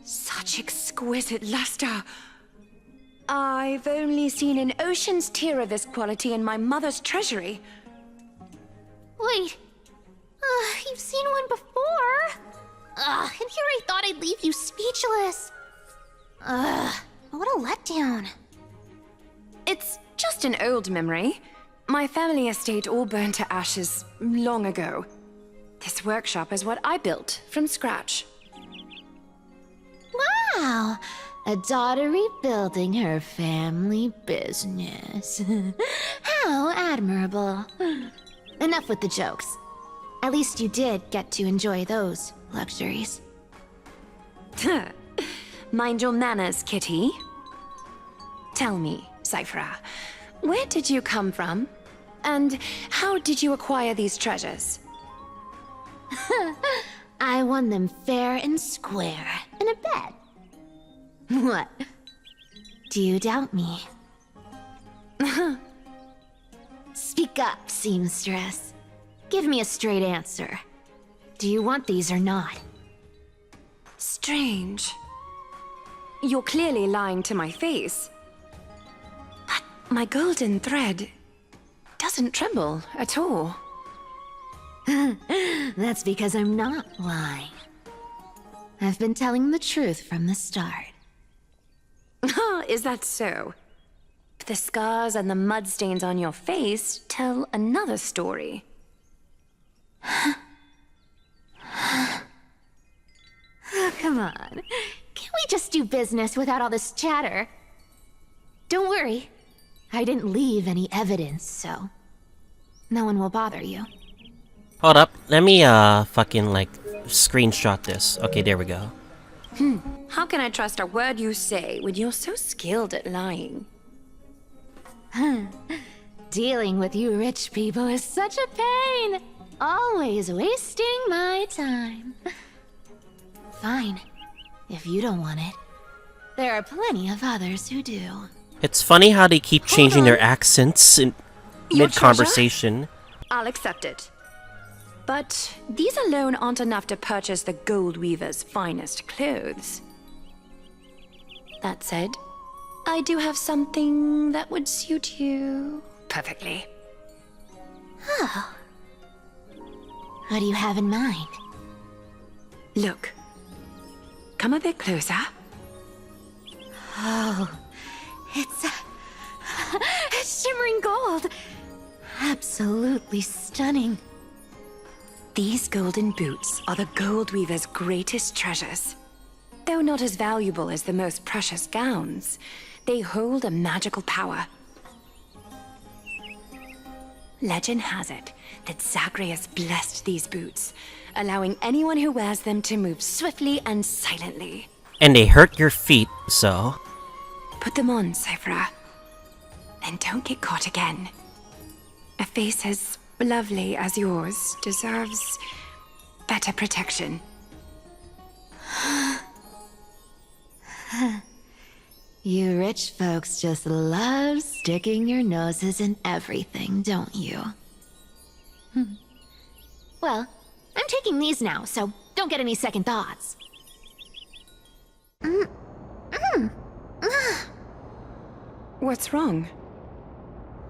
Such exquisite luster. I've only seen an ocean's tier of this quality in my mother's treasury. Wait. You've seen one before. And here I thought I'd leave you speechless. What a letdown. It's just an old memory. My family estate all burned to ashes long ago. This workshop is what I built from scratch. Wow. A daughter rebuilding her family business. How admirable. Enough with the jokes. At least you did get to enjoy those luxuries. Mind your manners, kitty. Tell me, Cyphera, where did you come from? And how did you acquire these treasures? I won them fair and square in a bet. What? Do you doubt me? Speak up, seamstress. Give me a straight answer. Do you want these or not? Strange. You're clearly lying to my face. But my golden thread doesn't tremble at all. That's because I'm not lying. I've been telling the truth from the start. Is that so? The scars and the mud stains on your face tell another story. Oh, come on. Can't we just do business without all this chatter? Don't worry. I didn't leave any evidence, so no one will bother you. Hold up. Let me, fucking, like, screenshot this. Okay, there we go. How can I trust a word you say when you're so skilled at lying? Dealing with you rich people is such a pain. Always wasting my time. Fine. If you don't want it, there are plenty of others who do. It's funny how they keep changing their accents in Your mid-conversation. I'll accept it. But these alone aren't enough to purchase the Gold Weaver's finest clothes. That said, I do have something that would suit you perfectly. Oh. What do you have in mind? Look. Come a bit closer. Oh, it's shimmering gold. Absolutely stunning. These golden boots are the Gold Weaver's greatest treasures. Though not as valuable as the most precious gowns, they hold a magical power. Legend has it that Zagreus blessed these boots, allowing anyone who wears them to move swiftly and silently. And they hurt your feet, so... Put them on, Cyphera. And don't get caught again. A face as lovely as yours deserves better protection. You rich folks just love sticking your noses in everything, don't you? Well, I'm taking these now, so don't get any second thoughts. What's wrong?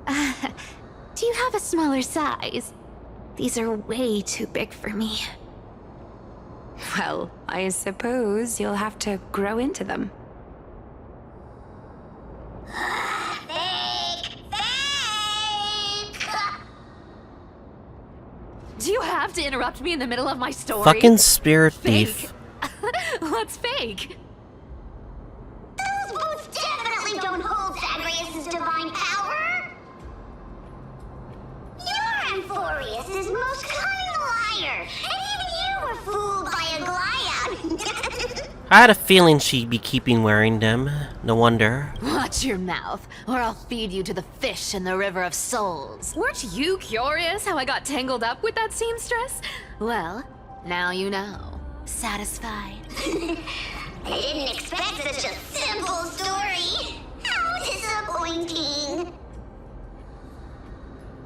Do you have a smaller size? These are way too big for me. Well, I suppose you'll have to grow into them. Do you have to interrupt me in the middle of my story? Fucking spirit thief. What's fake? Those boots definitely don't hold Zagreus' divine power! You're Amphoreus' most cunning liar, and even you were fooled by Aglaea! I had a feeling she'd be keeping wearing them. No wonder. Watch your mouth, or I'll feed you to the fish in the River of Souls. Weren't you curious how I got tangled up with that seamstress? Well, now you know. Satisfied? I didn't expect such a simple story. How disappointing.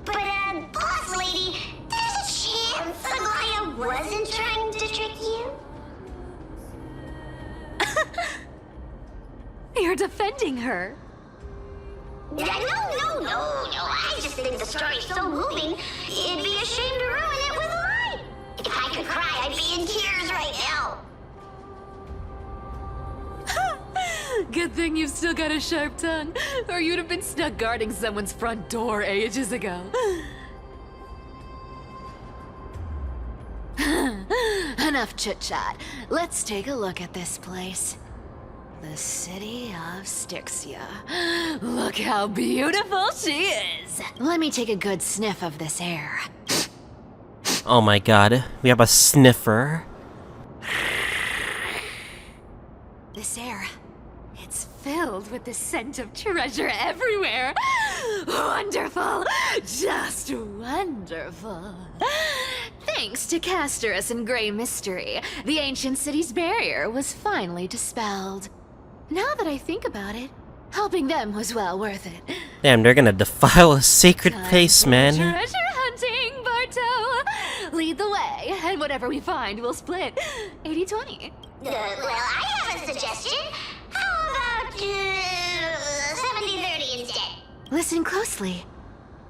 But, boss lady, there's a chance Aglaea wasn't trying to trick you? You're defending her. No. I just think the story's so moving, it'd be a shame to ruin it with a lie. If I could cry, I'd be in tears right now. Good thing you've still got a sharp tongue, or you'd have been stuck guarding someone's front door ages ago. Enough chit-chat. Let's take a look at this place. The city of Styxia. Look how beautiful she is! Let me take a good sniff of this air. Oh my god, we have a sniffer. This air, it's filled with the scent of treasure everywhere. Wonderful! Just wonderful. Thanks to Castorice and Grey Mystery, the ancient city's barrier was finally dispelled. Now that I think about it, helping them was well worth it. Damn, they're gonna defile a sacred place, man. Treasure hunting, Barto! Lead the way, and whatever we find, we'll split 80-20. Well, I have a suggestion. How about 70-30 instead? Listen closely.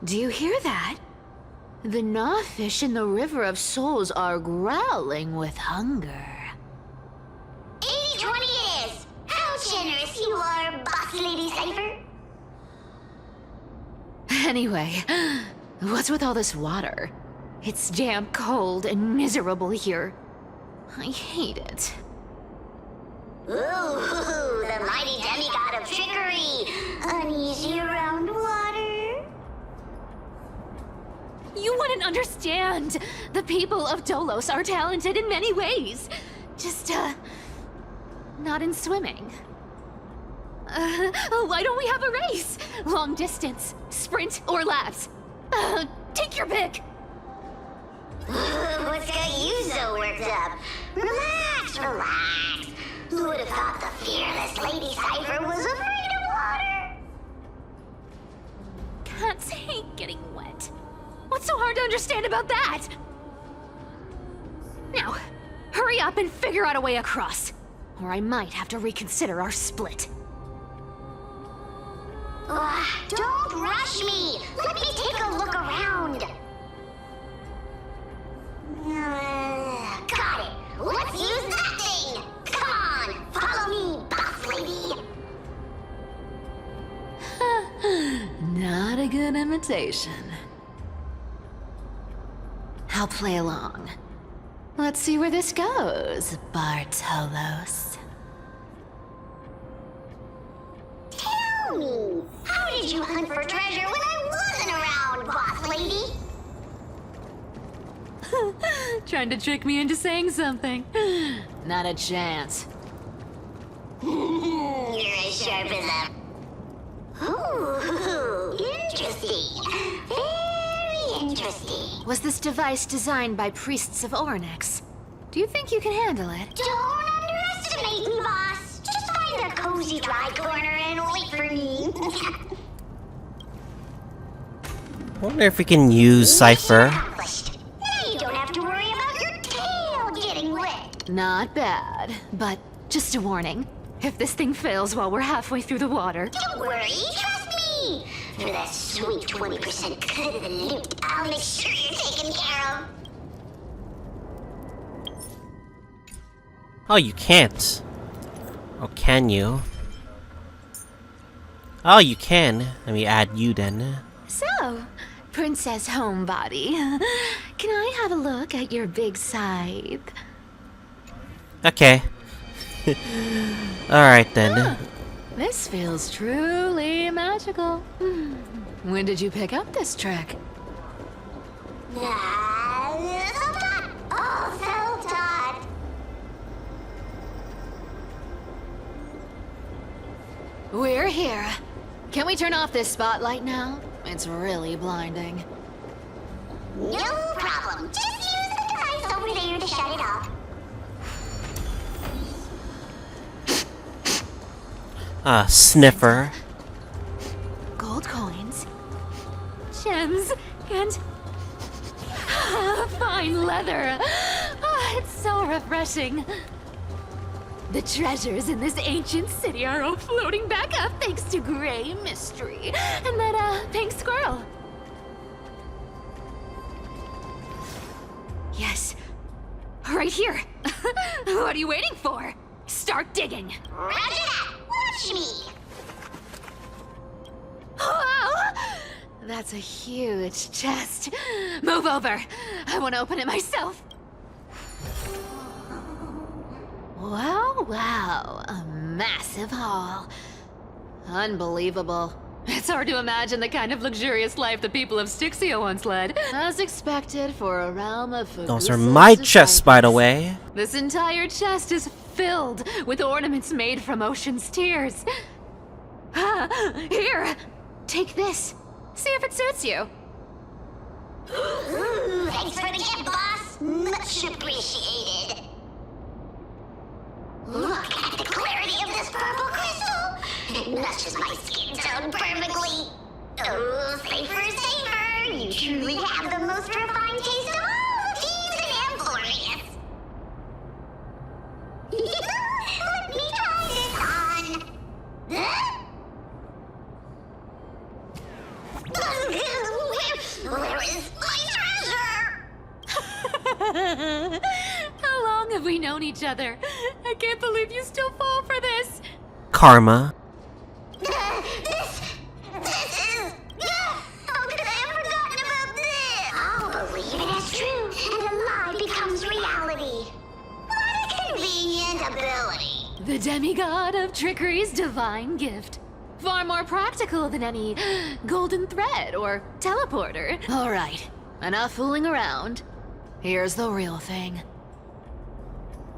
Do you hear that? The gnawfish in the River of Souls are growling with hunger. 80-20 it is. How generous you are, Boss Lady Cypher. Anyway, what's with all this water? It's damp, cold, and miserable here. I hate it. Ooh, the mighty demigod of trickery. Uneasy around water. You wouldn't understand. The people of Dolos are talented in many ways. Just, not in swimming. Why don't we have a race? Long distance, sprint, or laps? Take your pick. What's got you so worked up? Relax. Who would have thought the fearless Lady Cypher was afraid of water? Cats hate getting wet. What's so hard to understand about that? Now, hurry up and figure out a way across, or I might have to reconsider our split. Don't rush me. Let me take a look around. Got it. Let's use that thing. Come on, follow me, boss lady. Not a good imitation. I'll play along. Let's see where this goes, Bartolos. Tell me, how did you hunt for treasure when I wasn't around, boss lady? Trying to trick me into saying something. Not a chance. You're as sharp as a... Ooh, interesting. Very interesting. Was this device designed by priests of Ornyx? Do you think you can handle it? Don't underestimate me, boss. Just find a cozy dry corner and wait for me. I wonder if we can use Cypher. Now you don't have to worry about your tail getting wet. Not bad, but just a warning. If this thing fails while we're halfway through the water... Don't worry, trust me. For that sweet 20% cut of the loot, I'll make sure you're taken care of. Oh, you can't. Oh, can you? Oh, you can. Let me add you then. So, Princess Homebody, can I have a look at your big scythe? Okay. Alright then. This feels truly magical. When did you pick up this trick? Self-taught. All self-taught. We're here. Can we turn off this spotlight now? It's really blinding. No problem. Just use the device over there to shut it off. Sniffer. Gold coins, gems, and fine leather. It's so refreshing. The treasures in this ancient city are all floating back up thanks to Gray Mystery and that pink squirrel. Yes, right here. What are you waiting for? Start digging. Roger that. Watch me. Wow! That's a huge chest. Move over. I want to open it myself. Wow, a massive haul. Unbelievable. It's hard to imagine the kind of luxurious life the people of Styxia once led. As expected for a realm of Those are my chests, by the way. This entire chest is filled with ornaments made from ocean's tears. Here, take this. See if it suits you. Ooh, thanks for the gift, boss. Much appreciated. Look at the clarity of this purple crystal. It matches my skin tone perfectly. Oh, safer. You truly have the most refined taste of all the thieves in Amphoreus. Let me try this on. Where is my treasure? How long have we known each other? I can't believe you still fall for this. Karma. This is... How could I have forgotten about this? I'll believe it as true, and a lie becomes reality. What a convenient ability. The demigod of trickery's divine gift. Far more practical than any golden thread or teleporter. All right, enough fooling around. Here's the real thing.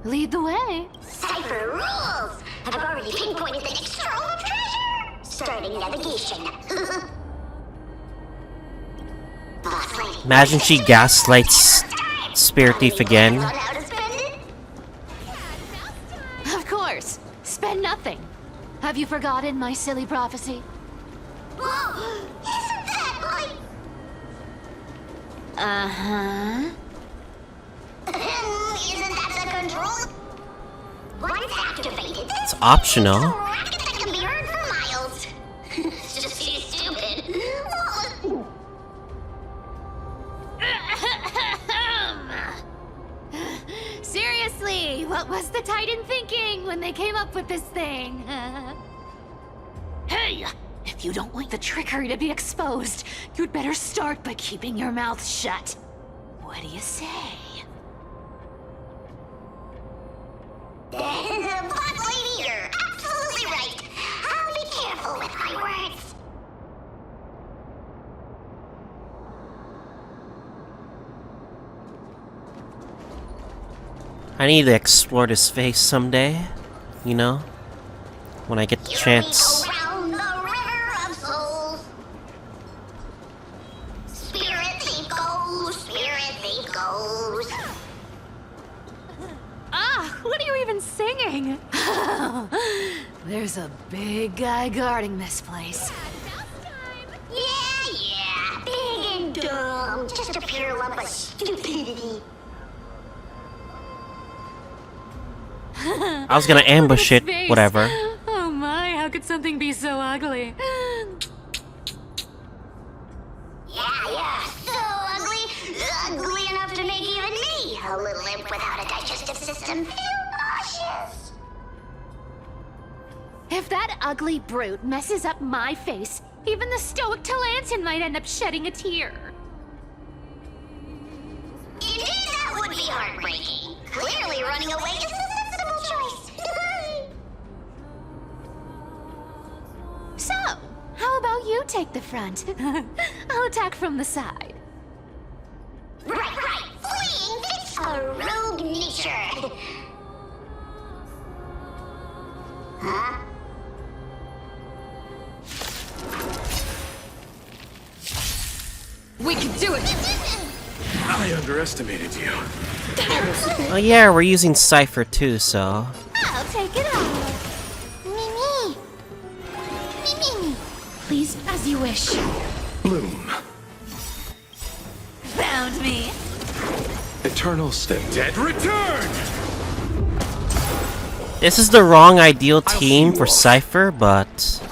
Lead the way. Cipher rules! I've already pinpointed the next trove of treasure! Starting navigation. Boss lady. Imagine she gaslights Spirit Thief again. How to spend it? Of course. Spend nothing. Have you forgotten my silly prophecy? Whoa! Isn't that like... Uh-huh. Isn't that the control? Once activated, It's optional. rocket that can be heard for miles. It's just too stupid. Seriously, what was the Titan thinking when they came up with this thing? Hey! If you don't want the trickery to be exposed, you'd better start by keeping your mouth shut. What do you say? Boss lady, you're absolutely right. I'll be careful with my words. I need to explore this face someday, you know? When I get the chance. Around the river of souls. Spirit thief goes, spirit thief goes. What are you even singing? There's a big guy guarding this place. Yeah, big and dumb. Just a pure lump of stupidity. I was gonna ambush it, whatever. Oh my, how could something be so ugly? Yeah, so ugly. Ugly enough to make even me, a little imp without a digestive system, feel nauseous. If that ugly brute messes up my face, even the stoic Talantin might end up shedding a tear. Indeed, that would be heartbreaking. Clearly running away is the sensible choice. So, how about you take the front? I'll attack from the side. Right. Fleeing fits a rogue nature. Huh? We can do it! I underestimated you. Oh yeah, we're using Cypher too, so... I'll take it off. Me. Please, as you wish. Bloom. Found me. Eternal State. Dead return! This is the wrong ideal team for Cypher, but...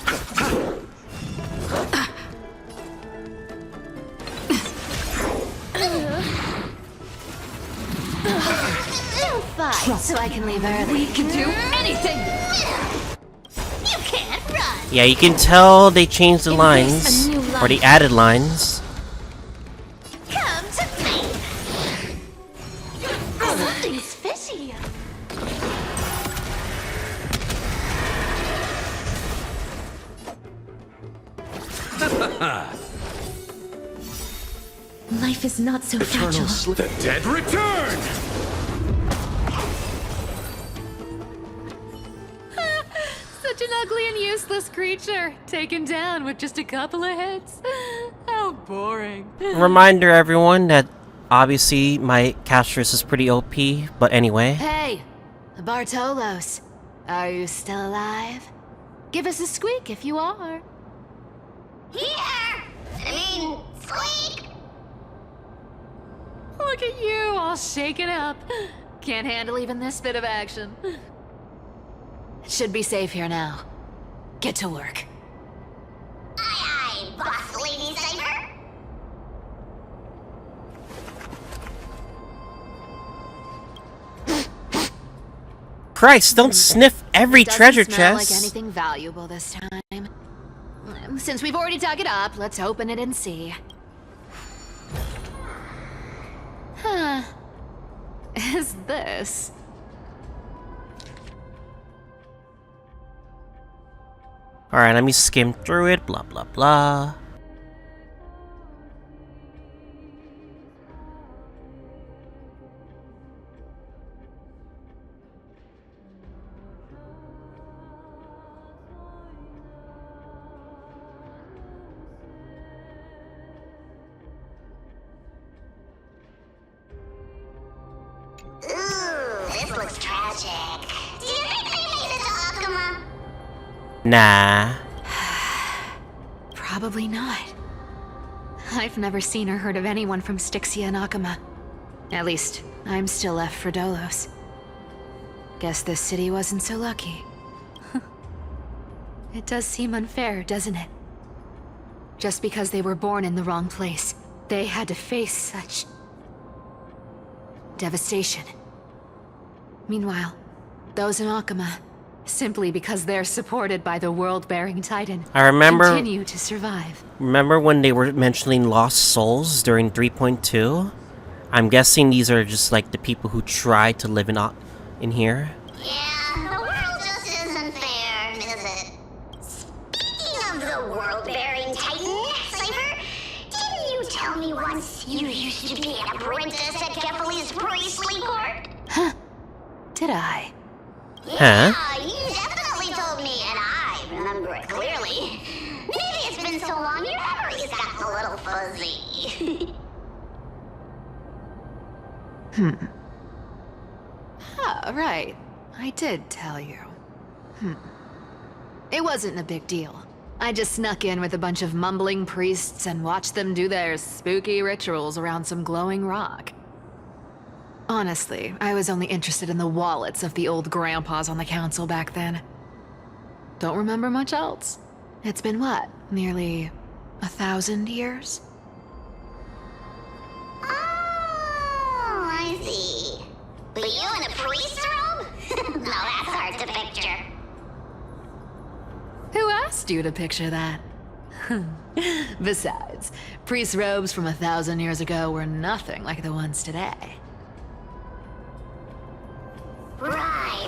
Fight, so I can leave early. We can do anything! You can't run. Yeah, you can tell they changed the Embrace lines. a new Or the life. added lines. Come to me. Something's fishy. Life is not so Eternal fragile. Sleep. The dead return! Such an ugly and useless creature, taken down with just a couple of hits. How boring. Reminder everyone that obviously my Castorice is pretty OP, but anyway. Hey, Bartolos, are you still alive? Give us a squeak if you are. Squeak! Look at you, all shaken up. Can't handle even this bit of action. It should be safe here now. Get to work. Aye, boss lady Cypher. Christ, don't sniff every Doesn't treasure smell chest. like anything valuable this time. Since we've already dug it up, let's open it and see. Huh. Is this? Alright, let me skim through it, blah blah blah. Ooh, this looks tragic. Do you think they made it to Akuma? Nah. Probably not. I've never seen or heard of anyone from Styxia and Akuma. At least, I'm still left for Dolos. Guess this city wasn't so lucky. It does seem unfair, doesn't it? Just because they were born in the wrong place, they had to face such... devastation. Meanwhile, those in Akuma, simply because they're supported by the world-bearing Titan, I remember... continue to survive. Remember when they were mentioning lost souls during 3.2? I'm guessing these are just like the people who try to live in here. Yeah, the world just isn't fair, is it? Speaking of the world-bearing Titan, Cypher, didn't you tell me once you used to be an apprentice at Kephal's priestly court? Huh? Did I? Huh? Yeah, you definitely told me, and I remember it clearly. Maybe it's been so long your memory's gotten a little fuzzy. Ah, right. I did tell you. It wasn't a big deal. I just snuck in with a bunch of mumbling priests and watched them do their spooky rituals around some glowing rock. Honestly, I was only interested in the wallets of the old grandpas on the council back then. Don't remember much else. It's been what, nearly 1,000 years? Oh, I see. But you in a priest robe? No, that's hard to picture. Who asked you to picture that? Besides, priest robes from 1,000 years ago were nothing like the ones today. Right.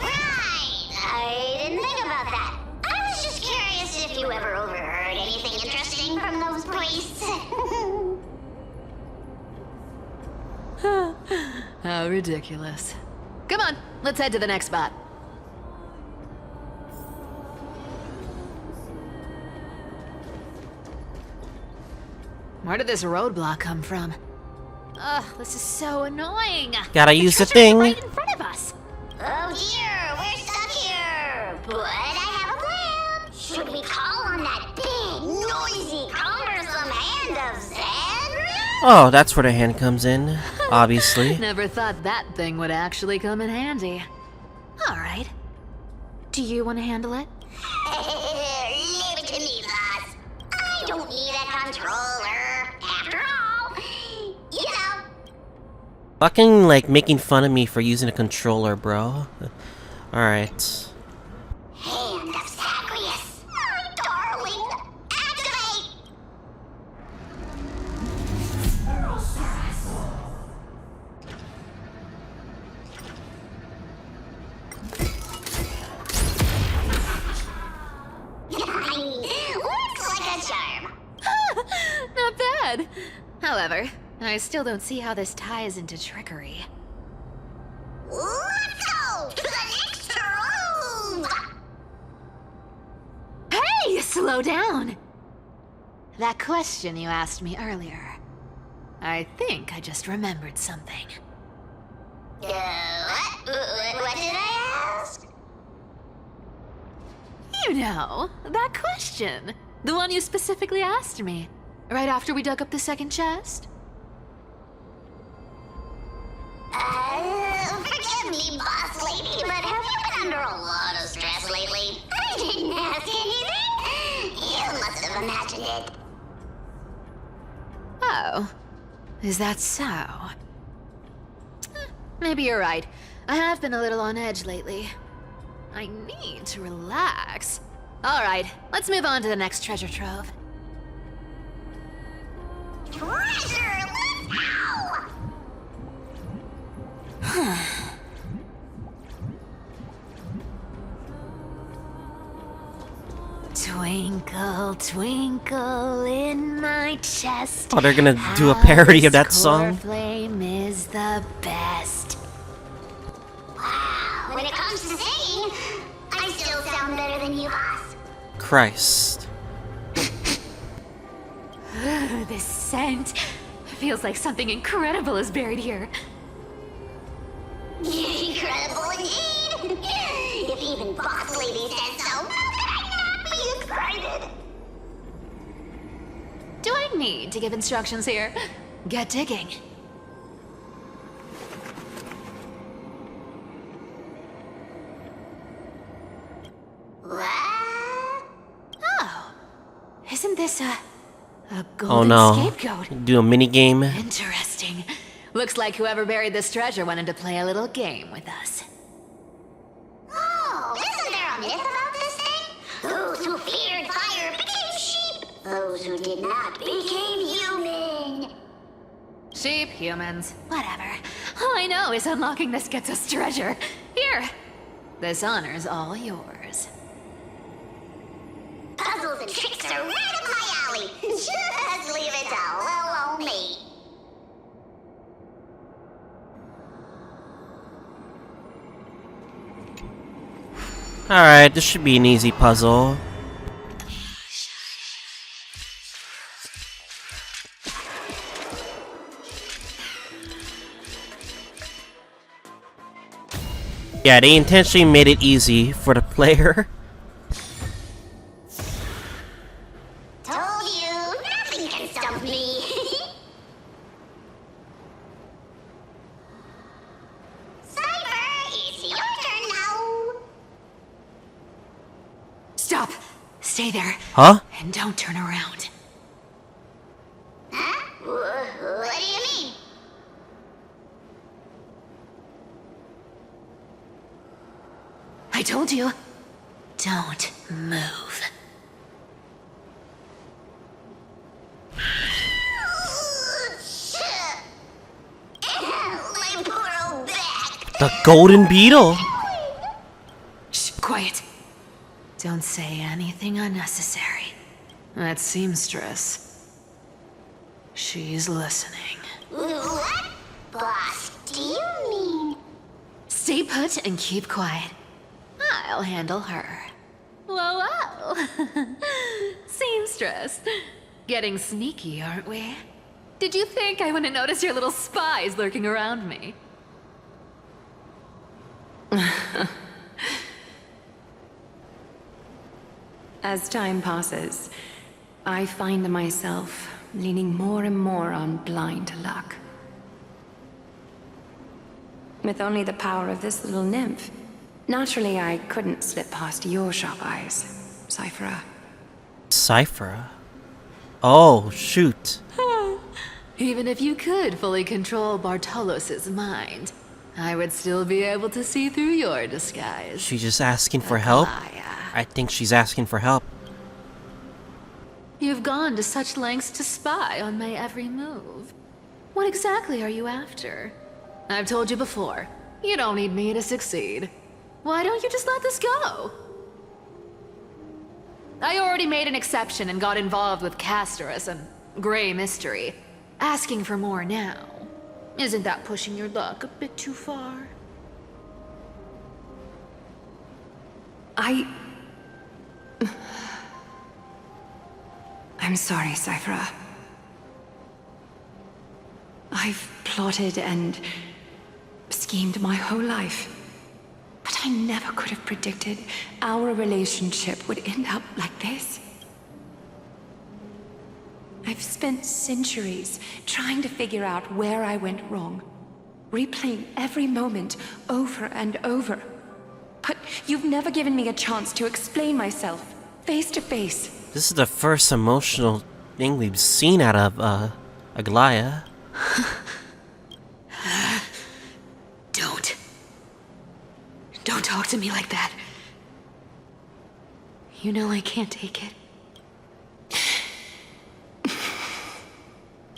I didn't think about that. I was just curious if you ever overheard anything interesting from those priests. How ridiculous. Come on, let's head to the next spot. Where did this roadblock come from? Ugh, this is so annoying. Gotta use the treasure's thing. right in front of us. Oh dear, we're stuck here. But I have a plan. Should we call on that big, noisy, cumbersome hand of Sandra? Oh, that's where the hand comes in, obviously. Never thought that thing would actually come in handy. Alright. Do you want to handle it? Leave it to me, boss. I don't need a controller. After all, you know. Fucking, like, making fun of me for using a controller, bro. Alright. Hand of Zagreus. My darling. Activate! Looks like a charm. Not bad. However, I still don't see how this ties into trickery. Let's go to the next room! Hey, slow down! That question you asked me earlier. I think I just remembered something. What? What did I ask? You know, that question. The one you specifically asked me. Right after we dug up the second chest? Forgive me, boss lady, but have you been under a lot of stress lately? I didn't ask anything. You must have imagined it. Oh. Is that so? Maybe you're right. I have been a little on edge lately. I need to relax. Alright, let's move on to the next treasure trove. Treasure, let's go! Twinkle, twinkle in my chest. Oh, they're gonna do a parody of that song? CoreFlame is the best. Wow, when it comes to singing, I still sound better than you, boss. Christ. This scent feels like something incredible is buried here. Incredible indeed! If even Boss Lady says so, how could I not be excited? Do I need to give instructions here? Get digging. What? Oh, isn't this a Oh golden no. scapegoat? Do a mini game. Interesting. Looks like whoever buried this treasure wanted to play a little game with us. Oh, isn't there a myth about this thing? Those who feared fire became sheep. Those who did not became human. Sheep, humans, whatever. All I know is unlocking this gets us treasure. Here, this honor's all yours. Puzzles and tricks are right up my alley. Just leave it to little old me. Alright, this should be an easy puzzle. Yeah, they intentionally made it easy for the player. Told you, nothing can stump me. Cypher, it's your turn now. Stop! Stay there. Huh? And don't turn around. Huh? What do you mean? I told you. Don't move. My poor old back. The golden beetle. Shh, quiet. Don't say anything unnecessary. That seamstress. She's listening. What? Boss, do you mean? Stay put and keep quiet. I'll handle her. Whoa, whoa. Seamstress. Getting sneaky, aren't we? Did you think I wouldn't notice your little spies lurking around me? As time passes, I find myself leaning more and more on blind luck. With only the power of this little nymph, naturally I couldn't slip past your sharp eyes, Cyphera. Cyphera? Oh, shoot. Even if you could fully control Bartolos's mind, I would still be able to see through your disguise. She's just asking for help? I think she's asking for help. You've gone to such lengths to spy on my every move. What exactly are you after? I've told you before, you don't need me to succeed. Why don't you just let this go? I already made an exception and got involved with Castorice and Grey Mystery. Asking for more now. Isn't that pushing your luck a bit too far? I'm sorry, Cyphera. I've plotted and schemed my whole life. But I never could have predicted our relationship would end up like this. I've spent centuries trying to figure out where I went wrong, replaying every moment over and over. But you've never given me a chance to explain myself, face to face. This is the first emotional thing we've seen out of, Aglaea. Don't talk to me like that. You know I can't take it.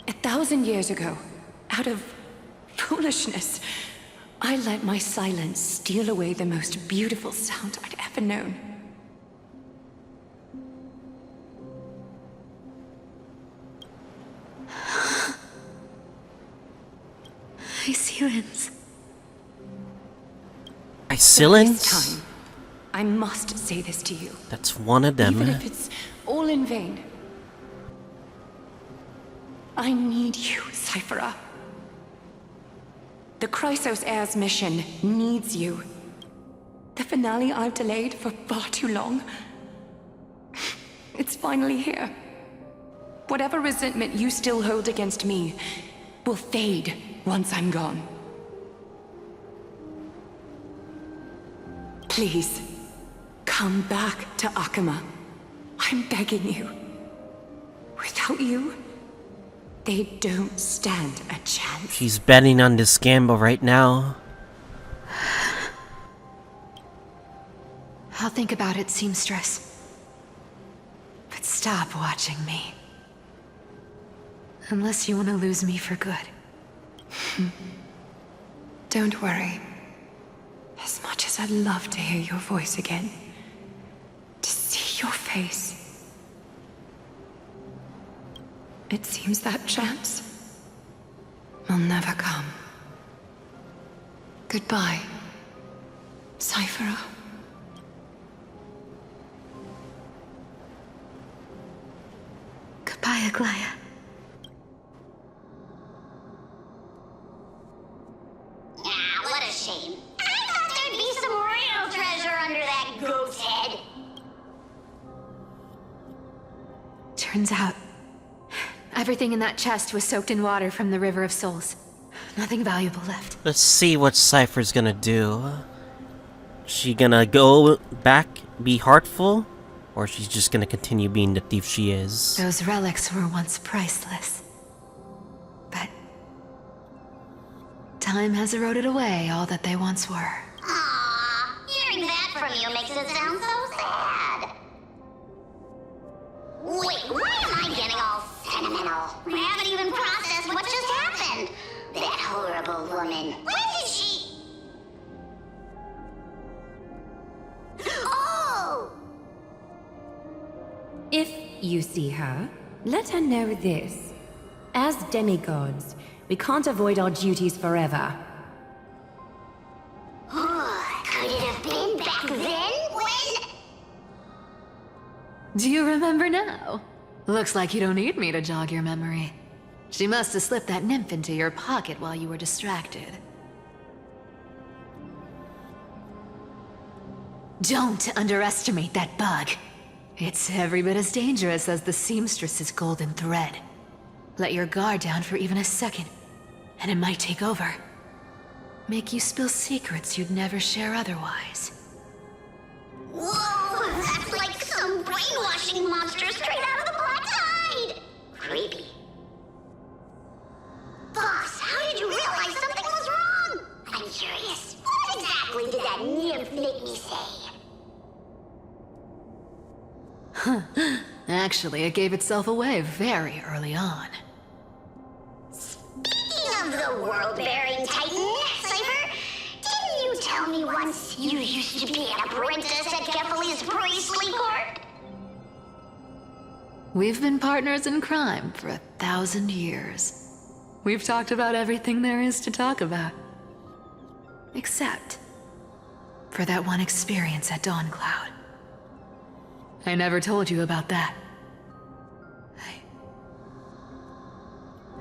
1,000 years ago, out of foolishness, I let my silence steal away the most beautiful sound I'd ever known. Isilins. Isilins? This time, I must say this to you. That's one of them. Even if it's all in vain. I need you, Cyphera. The Chrysos Heir's mission needs you. The finale I've delayed for far too long. It's finally here. Whatever resentment you still hold against me will fade once I'm gone. Please, come back to Akama. I'm begging you. Without you, they don't stand a chance. She's betting on this gamble right now. I'll think about it, seamstress. But stop watching me. Unless you want to lose me for good. Don't worry. As much as I'd love to hear your voice again, to see your face, it seems that chance will never come. Goodbye, Cyphera. Goodbye, Aglaea. Ah, what a shame. I thought there'd be some real treasure under that goat's head. Turns out, everything in that chest was soaked in water from the River of Souls. Nothing valuable left. Let's see what Cypher's gonna do. She gonna go back, be heartful? Or she's just gonna continue being the thief she is? Those relics were once priceless. But time has eroded away all that they once were. Aww, hearing that from you makes it sound so sad. Wait, why am I getting all sentimental? I haven't even processed what just happened. That horrible woman. When did she... Oh! If you see her, let her know this. As demigods, we can't avoid our duties forever. Could it have been back then when... Do you remember now? Looks like you don't need me to jog your memory. She must have slipped that nymph into your pocket while you were distracted. Don't underestimate that bug. It's every bit as dangerous as the seamstress's golden thread. Let your guard down for even a second, and it might take over. Make you spill secrets you'd never share otherwise. Whoa, that's like some brainwashing monster straight out of the Black Tide! Creepy. Boss, how did you realize something was wrong? I'm curious. What exactly did that nymph make me say? Actually, it gave itself away very early on. Speaking of the world-bearing titan, Cypher, didn't you tell me once you used to be an apprentice at Kefali's priestly court? We've been partners in crime for 1,000 years. We've talked about everything there is to talk about. Except for that one experience at Dawncloud. I never told you about that. I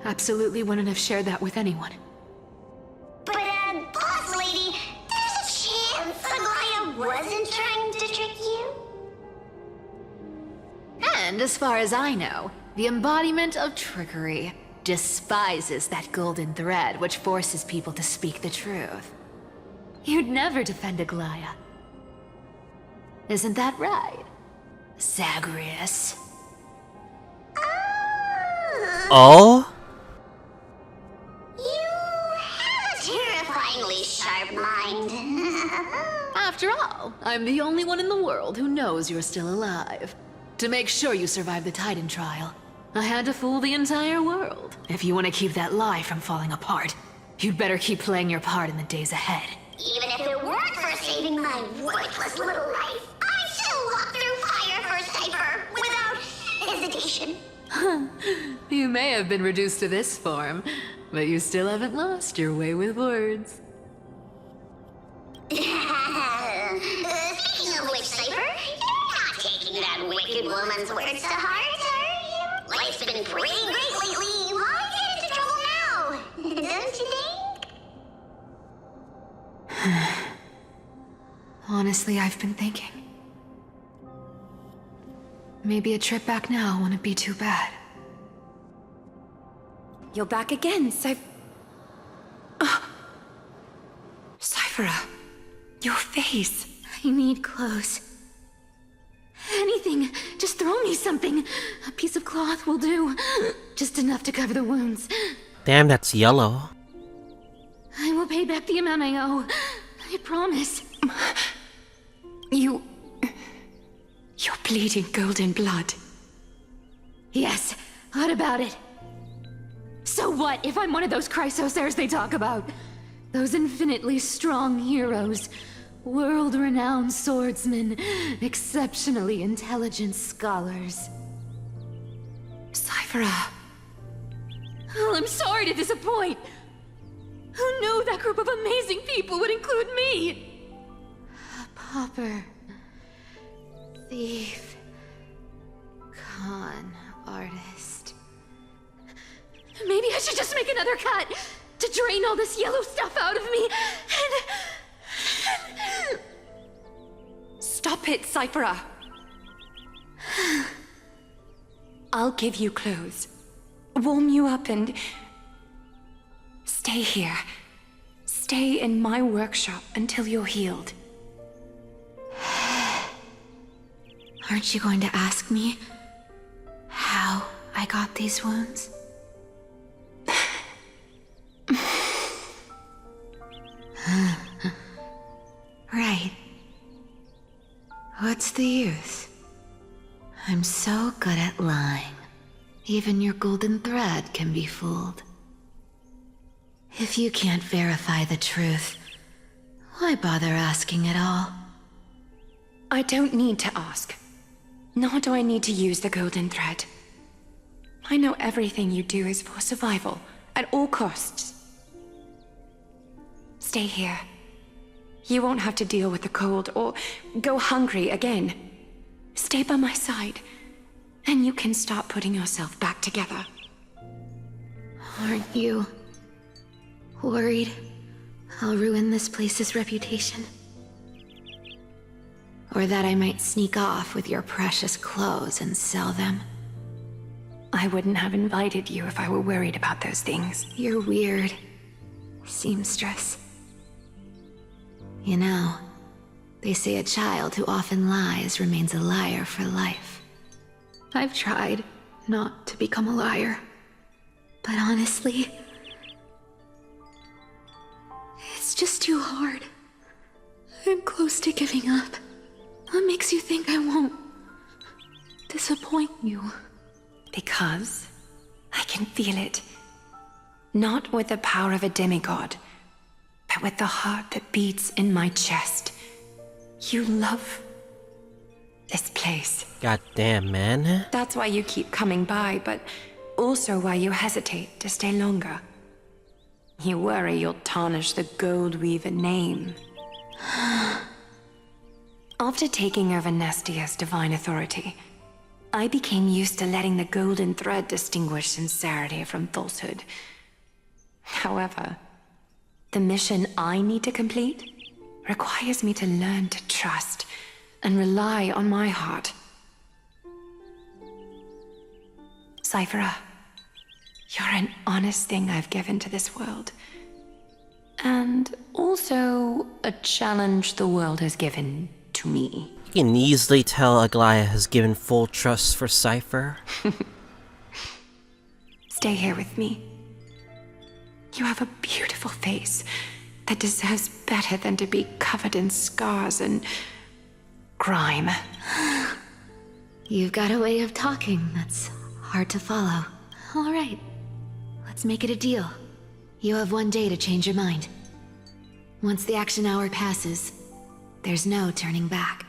absolutely wouldn't have shared that with anyone. But, boss lady, there's a chance Aglaea wasn't trying to trick you? And as far as I know, the embodiment of trickery despises that golden thread which forces people to speak the truth. You'd never defend Aglaea. Isn't that right, Zagreus? Oh? You have a terrifyingly sharp mind. After all, I'm the only one in the world who knows you're still alive. To make sure you survive the Titan trial, I had to fool the entire world. If you want to keep that lie from falling apart, you'd better keep playing your part in the days ahead. Even if it weren't for saving my worthless little life, I'd still walk through fire for Cypher without hesitation. You may have been reduced to this form, but you still haven't lost your way with words. Speaking of which, Cypher, you're not taking that wicked woman's words to heart, are you? Life's been pretty great lately. Why get into trouble now? Don't you think? Honestly, I've been thinking. Maybe a trip back now wouldn't be too bad. You're back again, Cyphera, your face. I need clothes. Anything. Just throw me something. A piece of cloth will do. Just enough to cover the wounds. Damn, that's yellow. I will pay back the amount I owe. I promise. You're bleeding golden blood. Yes. What about it? So what if I'm one of those Chrysosairs they talk about? Those infinitely strong heroes. World-renowned swordsmen. Exceptionally intelligent scholars. Cyphera. Oh, I'm sorry to disappoint. Who knew that group of amazing people would include me? A pauper. Thief. Con artist. Maybe I should just make another cut to drain all this yellow stuff out of me and... Stop it, Cyphera. I'll give you clothes. Warm you up and... Stay here. Stay in my workshop until you're healed. Aren't you going to ask me how I got these wounds? Right. What's the use? I'm so good at lying. Even your golden thread can be fooled. If you can't verify the truth, why bother asking at all? I don't need to ask. Nor do I need to use the golden thread. I know everything you do is for survival, at all costs. Stay here. You won't have to deal with the cold or go hungry again. Stay by my side, then you can start putting yourself back together. Aren't you worried I'll ruin this place's reputation? Or that I might sneak off with your precious clothes and sell them? I wouldn't have invited you if I were worried about those things. You're weird, seamstress. You know, they say a child who often lies remains a liar for life. I've tried not to become a liar, but honestly, it's just too hard. I'm close to giving up. What makes you think I won't disappoint you? Because I can feel it. Not with the power of a demigod, but with the heart that beats in my chest. You love this place. God damn, man. That's why you keep coming by, but also why you hesitate to stay longer. You worry you'll tarnish the Goldweaver name. After taking over Nestia's divine authority, I became used to letting the golden thread distinguish sincerity from falsehood. However, the mission I need to complete requires me to learn to trust and rely on my heart. Cyphera, you're an honest thing I've given to this world. And also a challenge the world has given to me. You can easily tell Aglaea has given full trust for Cypher. Stay here with me. You have a beautiful face that deserves better than to be covered in scars and grime. You've got a way of talking that's hard to follow. All right, let's make it a deal. You have 1 day to change your mind. Once the action hour passes, there's no turning back.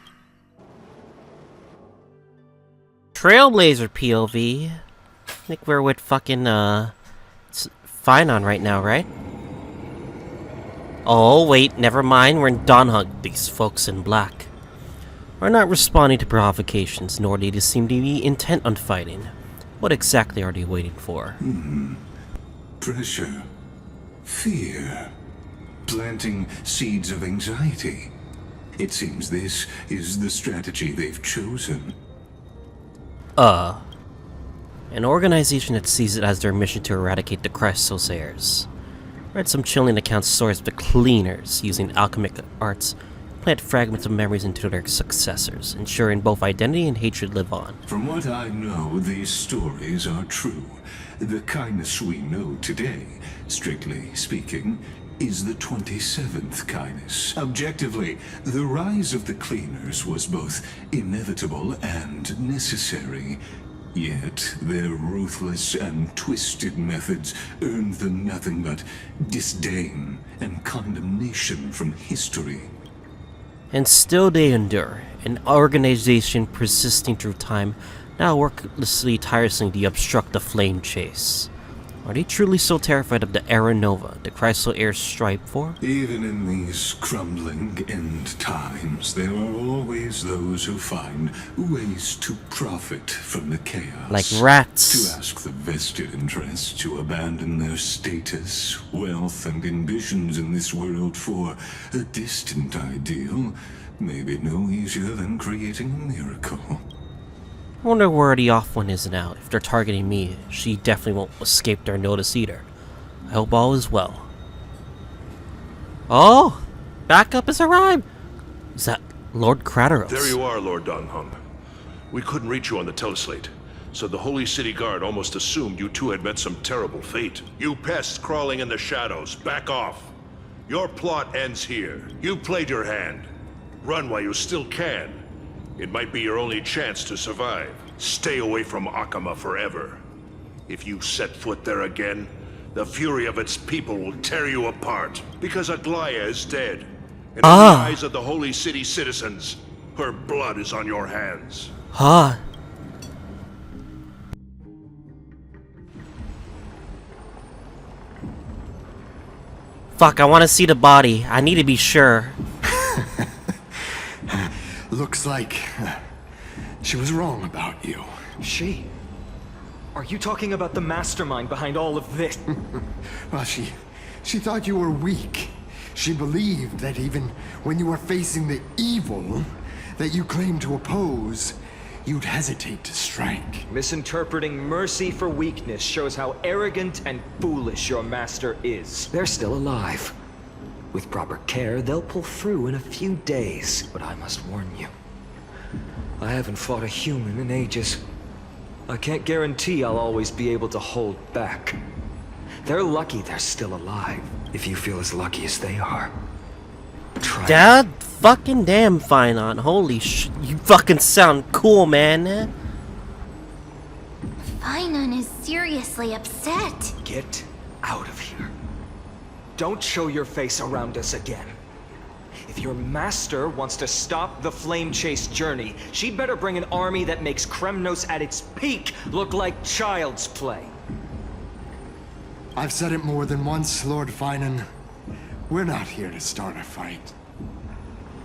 Trailblazer POV. I think we're with fucking, Phainon right now, right? Oh, wait, never mind. We're in Dawnhug, these folks in black. Are not responding to provocations, nor do they seem to be intent on fighting. What exactly are they waiting for? Pressure. Fear. Planting seeds of anxiety. It seems this is the strategy they've chosen. An organization that sees it as their mission to eradicate the Chrysos heirs. Read some chilling accounts sourced the Cleaners using alchemic arts plant fragments of memories into their successors, ensuring both identity and hatred live on. From what I know, these stories are true. The kindness we know today, strictly speaking, is the 27th kindness. Objectively, the rise of the Cleaners was both inevitable and necessary. Yet, their ruthless and twisted methods earned them nothing but disdain and condemnation from history. And still they endure, an organization persisting through time, now worklessly tirelessly to obstruct the flame chase. Are they truly so terrified of the Era Nova the Chrysos heirs strive for? Even in these crumbling end times, there are always those who find ways to profit from the chaos. Like rats. To ask the vested interests to abandon their status, wealth, and ambitions in this world for a distant ideal may be no easier than creating a miracle. I wonder where TheOffOne is now. If they're targeting me, she definitely won't escape their notice either. I hope all is well. Oh! Backup has arrived! Is that Lord Kratos? There you are, Lord Donghung. We couldn't reach you on the teleslate, so the Holy City Guard almost assumed you two had met some terrible fate. You pests crawling in the shadows, back off. Your plot ends here. You played your hand. Run while you still can. It might be your only chance to survive. Stay away from Akama forever. If you set foot there again, the fury of its people will tear you apart. Because Aglaea is dead. And in the eyes of the Holy City citizens, her blood is on your hands. Fuck, I want to see the body. I need to be sure. Looks like She was wrong about you. She? Are you talking about the mastermind behind all of this? Well, she thought you were weak. She believed that even when you were facing the evil that you claimed to oppose, you'd hesitate to strike. Misinterpreting mercy for weakness shows how arrogant and foolish your master is. They're still alive. With proper care, they'll pull through in a few days. But I must warn you, I haven't fought a human in ages. I can't guarantee I'll always be able to hold back. They're lucky they're still alive, if you feel as lucky as they are. Try. Dad fucking damn, Phainon. Holy you fucking sound cool, man. Phainon is seriously upset. Get out of here. Don't show your face around us again. If your master wants to stop the flame chase journey, she'd better bring an army that makes Kremnos at its peak look like child's play. I've said it more than once, Lord Phainon. We're not here to start a fight.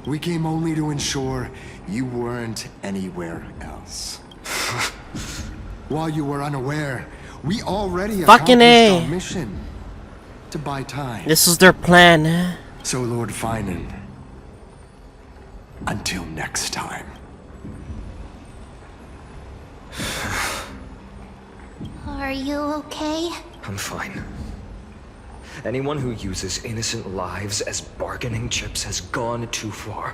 We came only to ensure you weren't anywhere else. While you were unaware, we already fucking accomplished our mission to buy time. This is their plan. So, Lord Phainon, until next time. Are you okay? I'm fine. Anyone who uses innocent lives as bargaining chips has gone too far.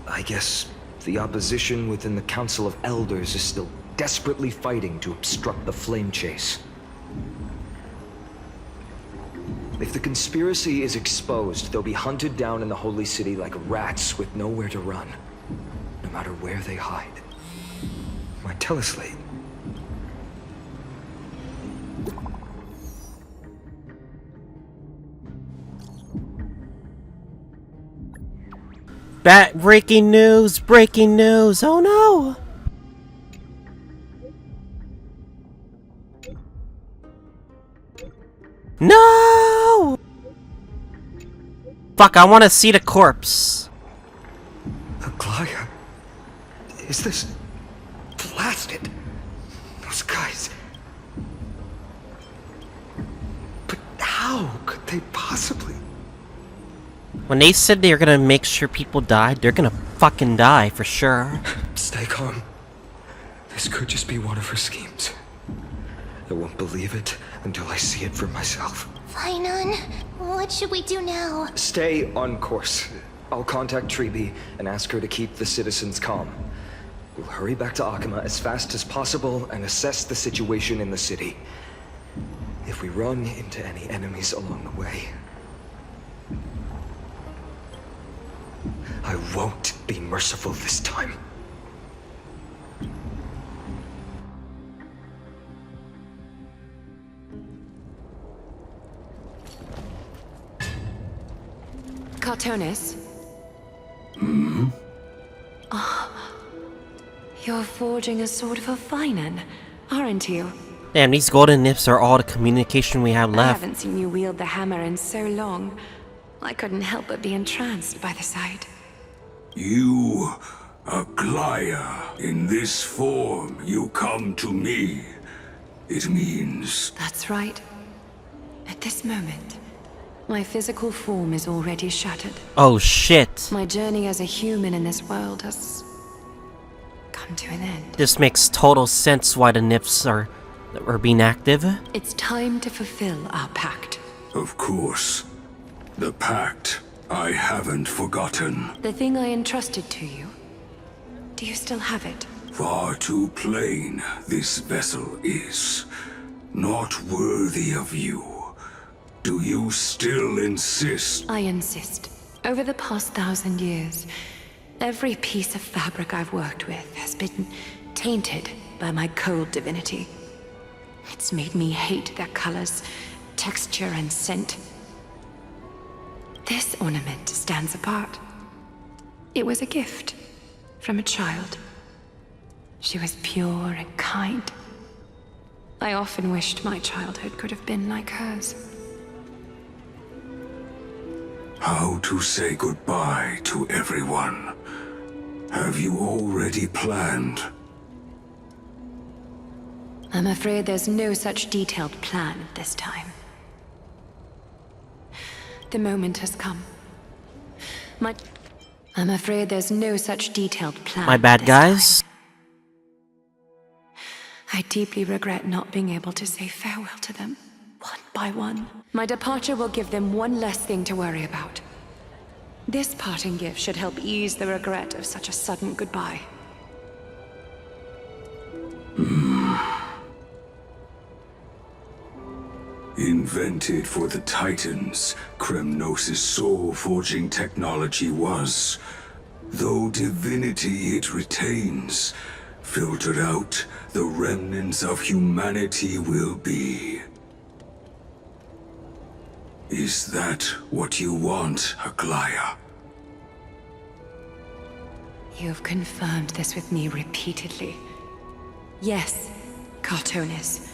I guess the opposition within the Council of Elders is still desperately fighting to obstruct the flame chase. If the conspiracy is exposed, they'll be hunted down in the Holy City like rats with nowhere to run, no matter where they hide. My teleslate. Breaking news! Breaking news! Oh no! No! Fuck, I want to see the corpse. Aglaea? Is this blasted? Those guys. But how could they possibly? When they said they were gonna make sure people died, they're gonna fucking die for sure. Stay calm. This could just be one of her schemes. I won't believe it until I see it for myself. Phainon, what should we do now? Stay on course. I'll contact Treeby and ask her to keep the citizens calm. We'll hurry back to Akima as fast as possible and assess the situation in the city. If we run into any enemies along the way, I won't be merciful this time. Castorice? Oh, you're forging a sword for Phainon, aren't you? Damn, these golden nips are all the communication we have I left. haven't seen you wield the hammer in so long. I couldn't help but be entranced by the sight. You, Aglaea, in this form you come to me. It means... That's right. At this moment, my physical form is already shattered. Oh shit. My journey as a human in this world has come to an end. This makes total sense why the nips are being active. It's time to fulfill our pact. Of course. The pact. I haven't forgotten. The thing I entrusted to you. Do you still have it? Far too plain this vessel is. Not worthy of you. Do you still insist? I insist. Over the past 1,000 years, every piece of fabric I've worked with has been tainted by my cold divinity. It's made me hate their colors, texture, and scent. This ornament stands apart. It was a gift from a child. She was pure and kind. I often wished my childhood could have been like hers. How to say goodbye to everyone? Have you already planned? I'm afraid there's no such detailed plan at this time. The moment has come. I'm afraid there's no such detailed plan. My bad, guys. I deeply regret not being able to say farewell to them, one by one. My departure will give them one less thing to worry about. This parting gift should help ease the regret of such a sudden goodbye. Invented for the Titans, Kremnos' soul-forging technology was, though divinity it retains, filtered out, the remnants of humanity will be. Is that what you want, Aglaea? You've confirmed this with me repeatedly. Yes, Castorice.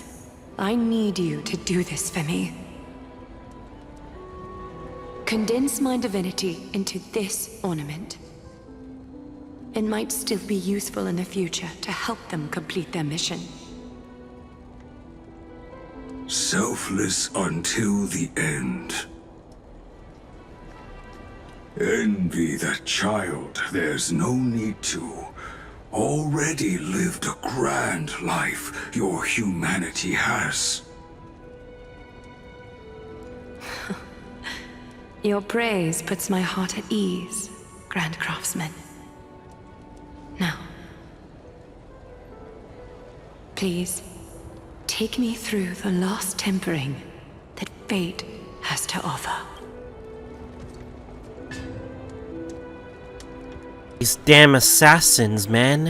I need you to do this for me. Condense my divinity into this ornament. It might still be useful in the future to help them complete their mission. Selfless until the end. Envy that child, there's no need to. Already lived a grand life your humanity has. Your praise puts my heart at ease, Grand Craftsman. Now, please, take me through the last tempering that fate has to offer. These damn assassins, man.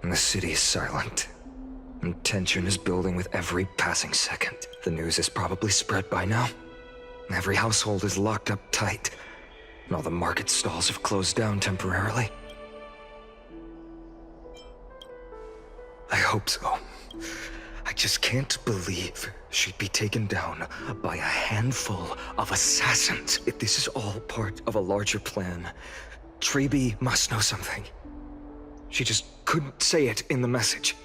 And the city is silent. And tension is building with every passing second. The news is probably spread by now. Every household is locked up tight. And all the market stalls have closed down temporarily. I hope so. I just can't believe she'd be taken down by a handful of assassins. If this is all part of a larger plan, Trailblaze must know something. She just couldn't say it in the message.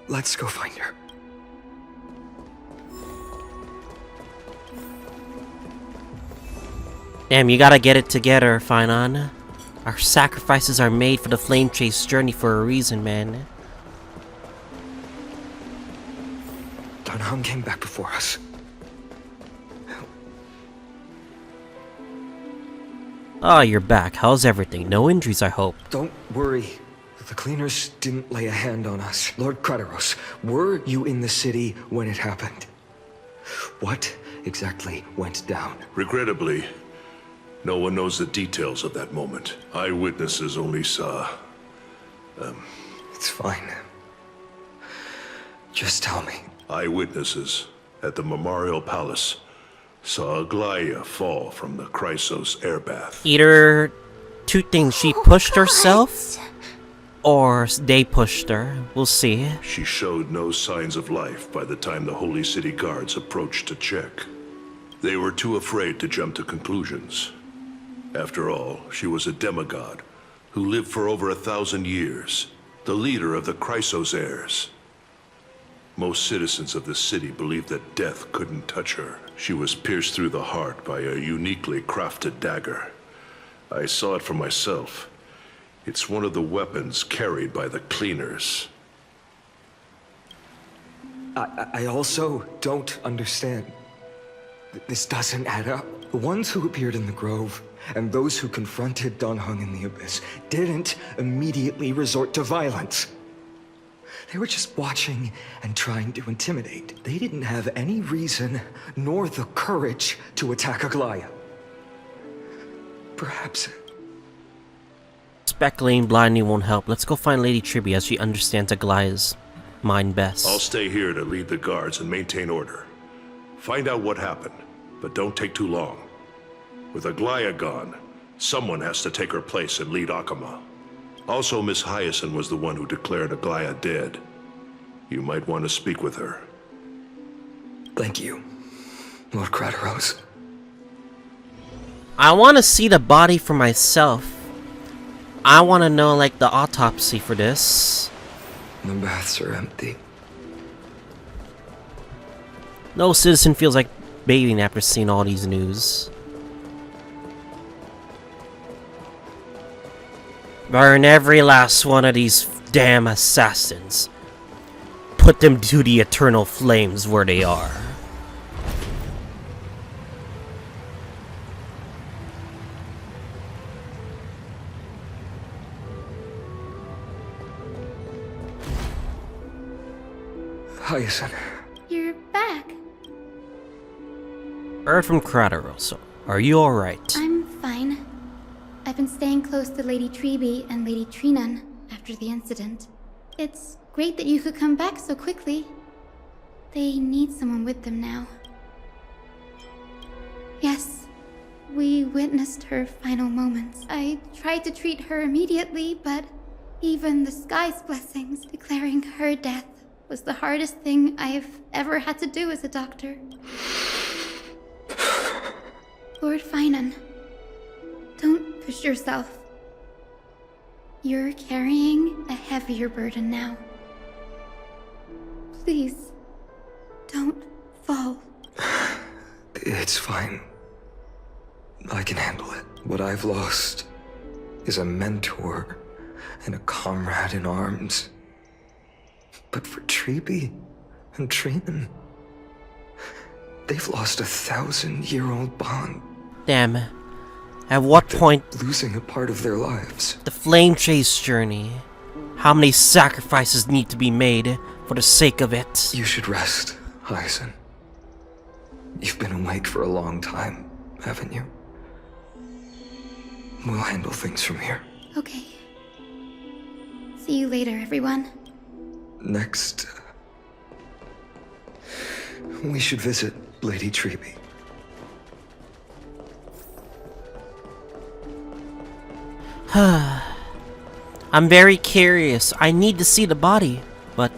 Let's go find her. Damn, you gotta get it together, Phainon. Our sacrifices are made for the Flame Chase journey for a reason, man. Dunham came back before us. Oh, you're back. How's everything? No injuries, I hope. Don't worry. The cleaners didn't lay a hand on us. Lord Kratos, were you in the city when it happened? What exactly went down? Regrettably, no one knows the details of that moment. Eyewitnesses only saw... It's fine. Just tell me. Eyewitnesses at the Memorial Palace saw Aglaea fall from the Chrysos airbath. Either two things. She pushed herself, or they pushed her. We'll see. She showed no signs of life by the time the Holy City Guards approached to check. They were too afraid to jump to conclusions. After all, she was a demigod who lived for over 1,000 years, the leader of the Chrysos heirs. Most citizens of the city believed that death couldn't touch her. She was pierced through the heart by a uniquely crafted dagger. I saw it for myself. It's one of the weapons carried by the cleaners. I also don't understand. This doesn't add up. The ones who appeared in the Grove and those who confronted Dunhung in the Abyss didn't immediately resort to violence. They were just watching and trying to intimidate. They didn't have any reason nor the courage to attack Aglaea. Perhaps... Speculating blindly won't help. Let's go find Lady Tribby as she understands Aglaea's mind best. I'll stay here to lead the guards and maintain order. Find out what happened, but don't take too long. With Aglaea gone, someone has to take her place and lead Akama. Also, Miss Hyacinth was the one who declared Aglaea dead. You might want to speak with her. Thank you. Lord Crateros. I want to see the body for myself. I want to know, like, the autopsy for this. The baths are empty. No citizen feels like bathing after seeing all these news. Burn every last one of these damn assassins. Put them to the eternal flames where they are. Hyacinth. You're back. Heard from Crateros. Are you alright? I'm fine. I've been staying close to Lady Treeby and Lady Trinan after the incident. It's great that you could come back so quickly. They need someone with them now. Yes, we witnessed her final moments. I tried to treat her immediately, but even the sky's blessings declaring her death was the hardest thing I've ever had to do as a doctor. Lord Phainon, don't push yourself. You're carrying a heavier burden now. Please, don't fall. It's fine. I can handle it. What I've lost is a mentor and a comrade in arms. But for Treeby and Trinan, they've lost a 1,000-year-old bond. Damn. At what point... losing a part of their lives. The flame chase journey. How many sacrifices need to be made for the sake of it? You should rest, Hyacinth. You've been awake for a long time, haven't you? We'll handle things from here. Okay. See you later, everyone. Next, we should visit Lady Treeby. I'm very curious. I need to see the body, but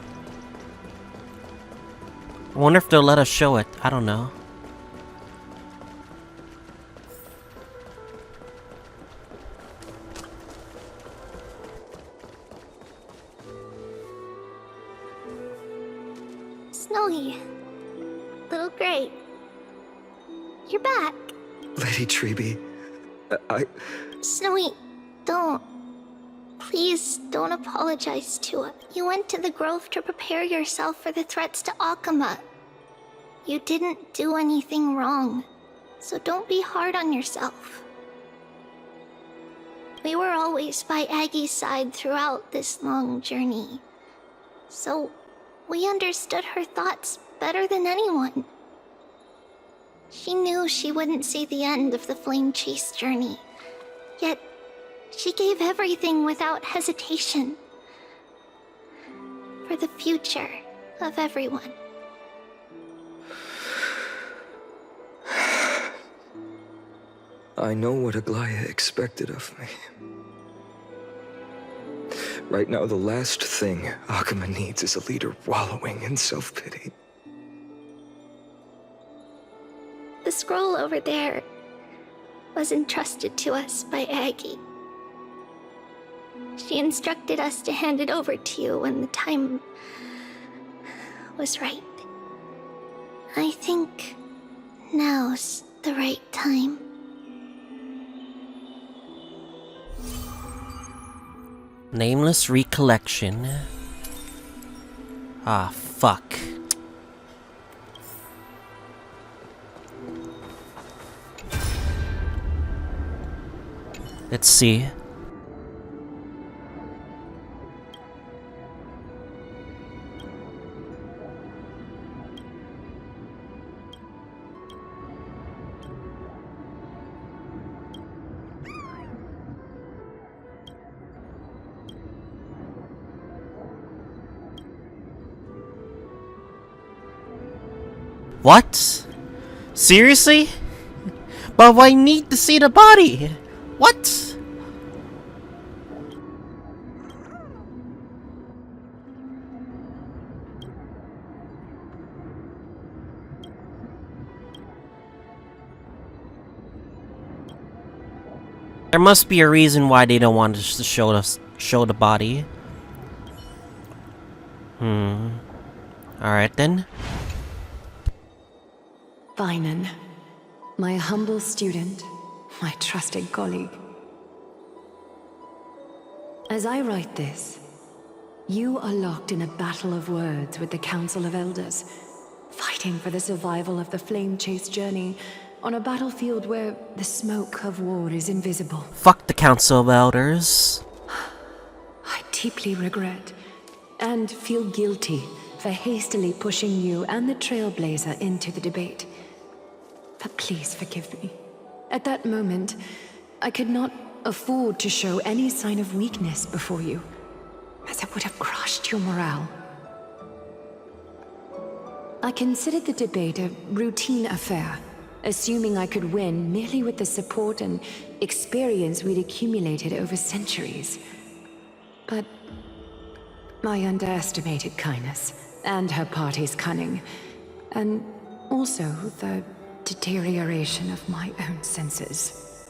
I wonder if they'll let us show it. I don't know. Snowy. Little Gray. You're back. Lady Treeby, Snowy, don't. Please don't apologize to us. You went to the grove to prepare yourself for the threats to Akama. You didn't do anything wrong, so don't be hard on yourself. We were always by Aggie's side throughout this long journey, so we understood her thoughts better than anyone. She knew she wouldn't see the end of the flame chase journey, yet she gave everything without hesitation. For the future of everyone. I know what Aglaea expected of me. Right now, the last thing Akama needs is a leader wallowing in self-pity. The scroll over there was entrusted to us by Aggie. She instructed us to hand it over to you when the time was right. I think now's the right time. Nameless recollection. Ah, fuck. Let's see. What? Seriously? But I need to see the body. What? There must be a reason why they don't want us to show the body. Alright then. Phainon, my humble student, my trusted colleague. As I write this, you are locked in a battle of words with the Council of Elders, fighting for the survival of the flame chase journey on a battlefield where the smoke of war is invisible. Fuck the Council of Elders. I deeply regret and feel guilty for hastily pushing you and the Trailblazer into the debate. But please forgive me. At that moment, I could not afford to show any sign of weakness before you, as it would have crushed your morale. I considered the debate a routine affair, assuming I could win merely with the support and experience we'd accumulated over centuries. But I underestimated Kindness and her party's cunning, and also the deterioration of my own senses.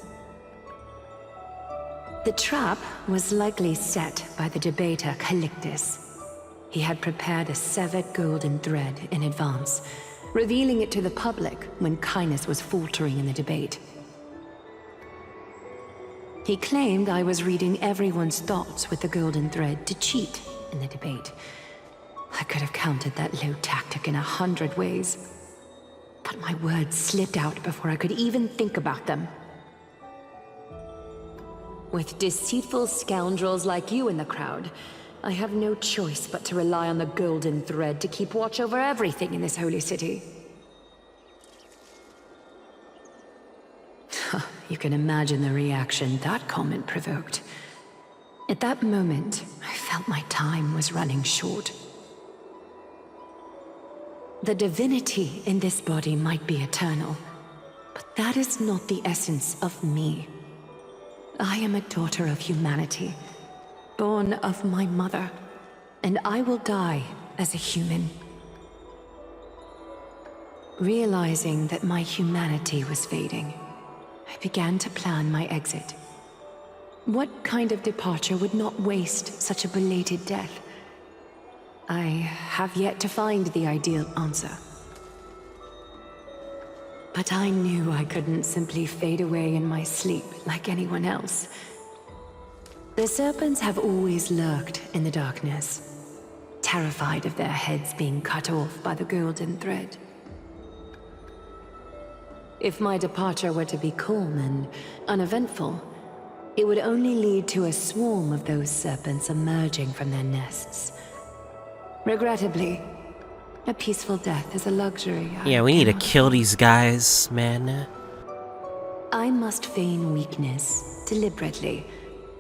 The trap was likely set by the debater Calictus. He had prepared a severed golden thread in advance, revealing it to the public when Kindness was faltering in the debate. He claimed I was reading everyone's thoughts with the golden thread to cheat in the debate. I could have countered that low tactic in 100 ways, but my words slipped out before I could even think about them. With deceitful scoundrels like you in the crowd, I have no choice but to rely on the golden thread to keep watch over everything in this holy city. You can imagine the reaction that comment provoked. At that moment, I felt my time was running short. The divinity in this body might be eternal, but that is not the essence of me. I am a daughter of humanity, born of my mother, and I will die as a human. Realizing that my humanity was fading, I began to plan my exit. What kind of departure would not waste such a belated death? I have yet to find the ideal answer. But I knew I couldn't simply fade away in my sleep like anyone else. The serpents have always lurked in the darkness, terrified of their heads being cut off by the golden thread. If my departure were to be calm and uneventful, it would only lead to a swarm of those serpents emerging from their nests. Regrettably, a peaceful death is a luxury. Yeah, we need to kill these guys, man. I must feign weakness deliberately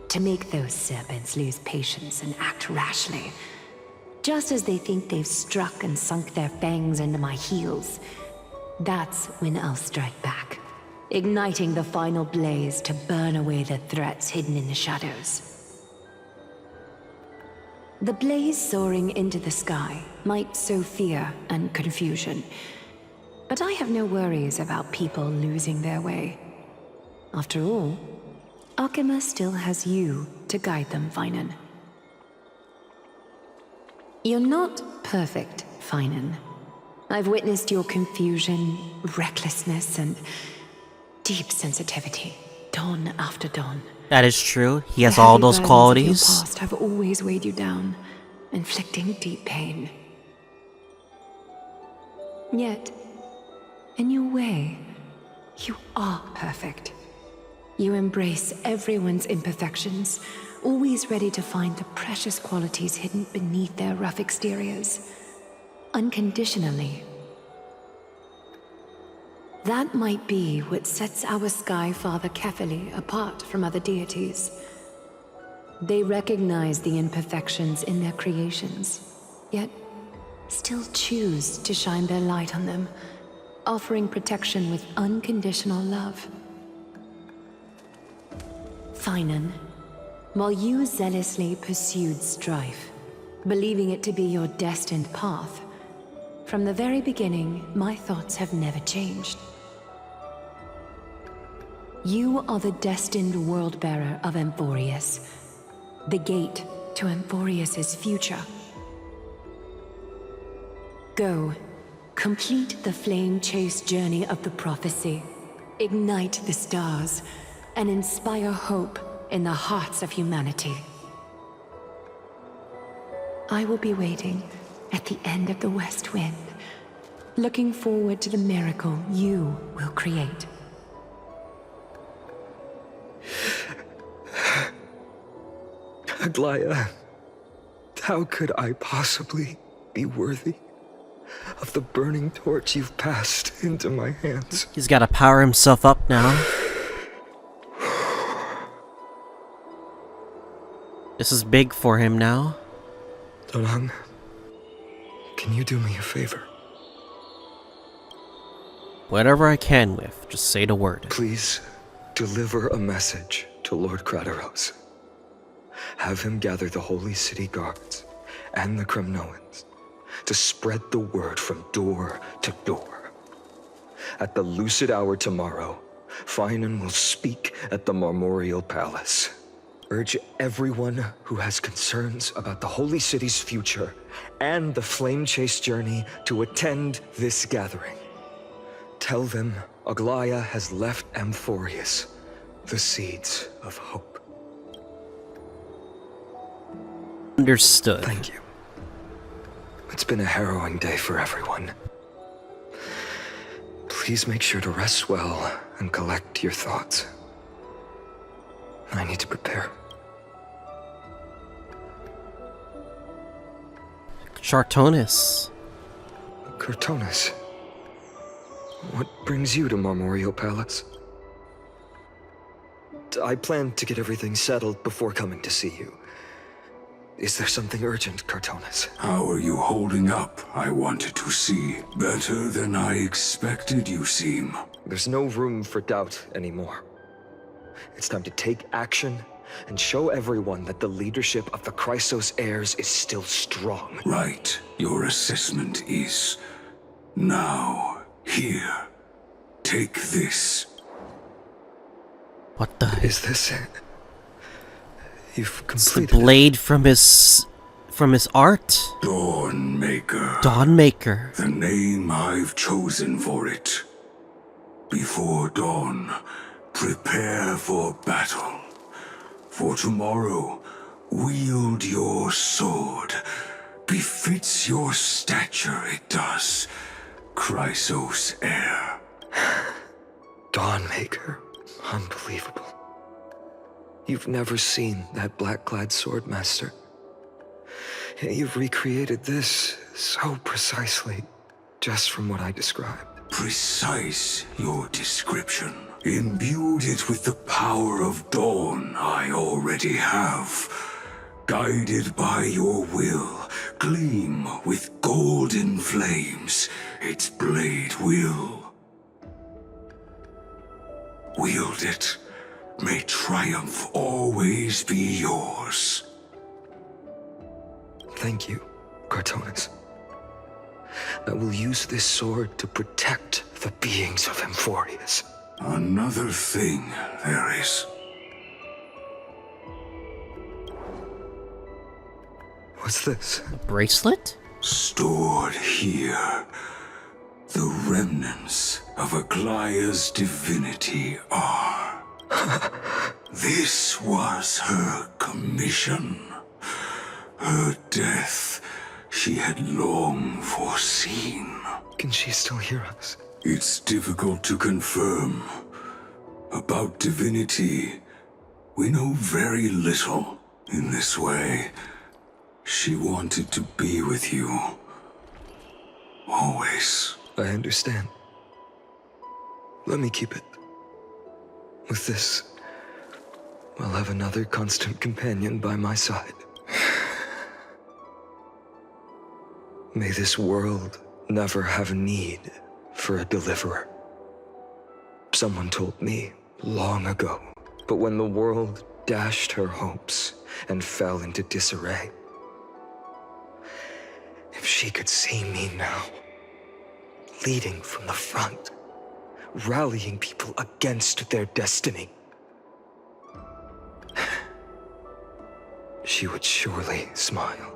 to make those serpents lose patience and act rashly. Just as they think they've struck and sunk their fangs into my heels, that's when I'll strike back, igniting the final blaze to burn away the threats hidden in the shadows. The blaze soaring into the sky might sow fear and confusion, but I have no worries about people losing their way. After all, Arkema still has you to guide them, Phainon. You're not perfect, Phainon. I've witnessed your confusion, recklessness, and deep sensitivity, dawn after dawn. That is true. He has all those qualities. The past have always weighed you down, inflicting deep pain. Yet, in your way, you are perfect. You embrace everyone's imperfections, always ready to find the precious qualities hidden beneath their rough exteriors. Unconditionally. That might be what sets our Sky Father Kefili apart from other deities. They recognize the imperfections in their creations, yet still choose to shine their light on them, offering protection with unconditional love. Phainon, while you zealously pursued strife, believing it to be your destined path, from the very beginning, my thoughts have never changed. You are the destined world-bearer of Amphoreus, the gate to Amphoreus's future. Go, complete the flame-chased journey of the prophecy, ignite the stars, and inspire hope in the hearts of humanity. I will be waiting at the end of the West Wind, looking forward to the miracle you will create. Aglaea, how could I possibly be worthy of the burning torch you've passed into my hands? He's got to power himself up now. This is big for him now. Donang, can you do me a favor? Whatever I can with, just say the word. Please deliver a message to Lord Crataros. Have him gather the Holy City guards and the Kremnoans to spread the word from door to door. At the lucid hour tomorrow, Phainon will speak at the Marmorial Palace. Urge everyone who has concerns about the Holy City's future and the Flame Chase journey to attend this gathering. Tell them Aglaea has left Amphoreus the seeds of hope. Understood. Thank you. It's been a harrowing day for everyone. Please make sure to rest well and collect your thoughts. I need to prepare. Chartonis. Cortonis, what brings you to Marmorial Palace? I plan to get everything settled before coming to see you. Is there something urgent, Cortonis? How are you holding up, I wanted to see. Better than I expected, you seem. There's no room for doubt anymore. It's time to take action and show everyone that the leadership of the Chrysos heirs is still strong. Right. Your assessment is... Now, here. Take this. What the? Is this it? You've It's the completed blade from his art. Dawnmaker. Dawnmaker. The name I've chosen for it. Before dawn, prepare for battle. For tomorrow, wield your sword. Befits your stature, it does. Chrysos heir. Dawnmaker. Unbelievable. You've never seen that black-clad swordmaster. You've recreated this so precisely, just from what I described. Precise, your description. Imbued it with the power of dawn I already have. Guided by your will, gleam with golden flames, its blade will. Wield it. May triumph always be yours. Thank you, Cortonis. I will use this sword to protect the beings of Amphoreus. Another thing there is. What's this? A bracelet? Stored here. The remnants of Aglaea's divinity are. This was her commission. Her death she had long foreseen. Can she still hear us? It's difficult to confirm. About divinity, we know very little in this way. She wanted to be with you. Always. I understand. Let me keep it. With this, I'll have another constant companion by my side. May this world never have need for a deliverer. Someone told me long ago, but when the world dashed her hopes and fell into disarray, if she could see me now, leading from the front, rallying people against their destiny. She would surely smile.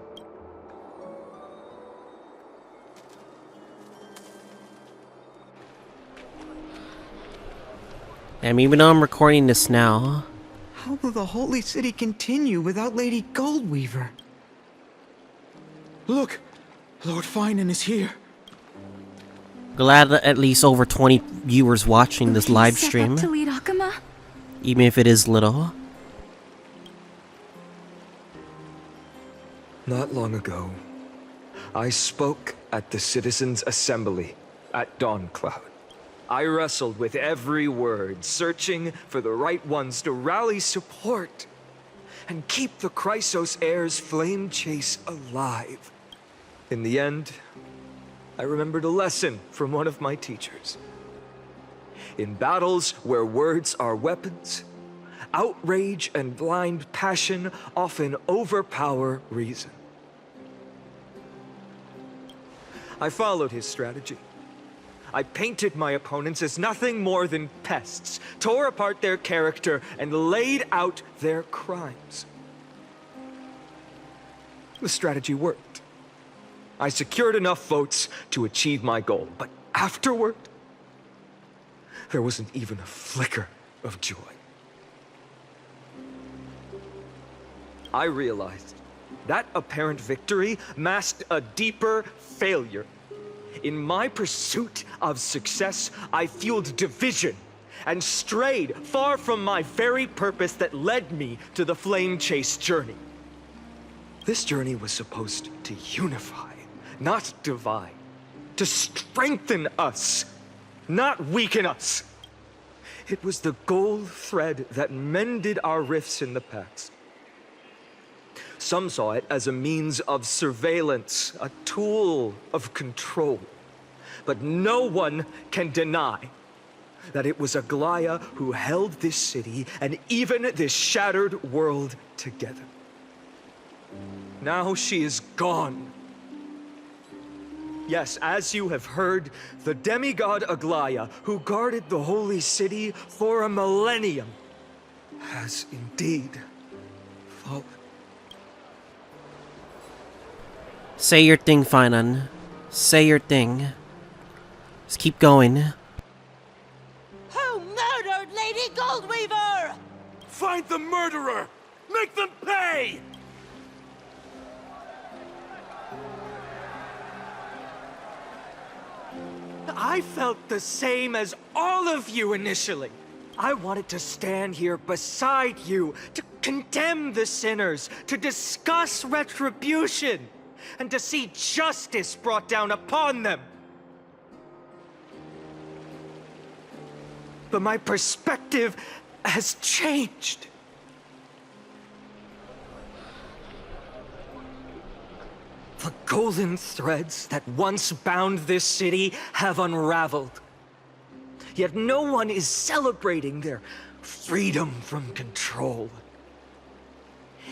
And even though I'm recording this now, how will the Holy City continue without Lady Goldweaver? Look! Lord Phainon is here. glad that at least over 20 viewers watching this live stream, To lead Akama? even if it is little. Not long ago, I spoke at the Citizens' Assembly at Dawncloud. I wrestled with every word, searching for the right ones to rally support and keep the Chrysos heirs' flame chase alive. In the end, I remembered a lesson from one of my teachers. In battles where words are weapons, outrage and blind passion often overpower reason. I followed his strategy. I painted my opponents as nothing more than pests, tore apart their character, and laid out their crimes. The strategy worked. I secured enough votes to achieve my goal, but afterward, there wasn't even a flicker of joy. I realized that apparent victory masked a deeper failure. In my pursuit of success, I fueled division and strayed far from my very purpose that led me to the flame chase journey. This journey was supposed to unify, not divide, to strengthen us, not weaken us. It was the gold thread that mended our rifts in the past. Some saw it as a means of surveillance, a tool of control. But no one can deny that it was Aglaea who held this city and even this shattered world together. Now she is gone. Yes, as you have heard, the demigod Aglaea, who guarded the holy city for a millennium, has indeed fallen. Say your thing, Phainon. Say your thing. Just keep going. Who murdered Lady Goldweaver? Find the murderer! Make them pay! I felt the same as all of you initially. I wanted to stand here beside you, to condemn the sinners, to discuss retribution, and to see justice brought down upon them. But my perspective has changed. The golden threads that once bound this city have unraveled. Yet no one is celebrating their freedom from control.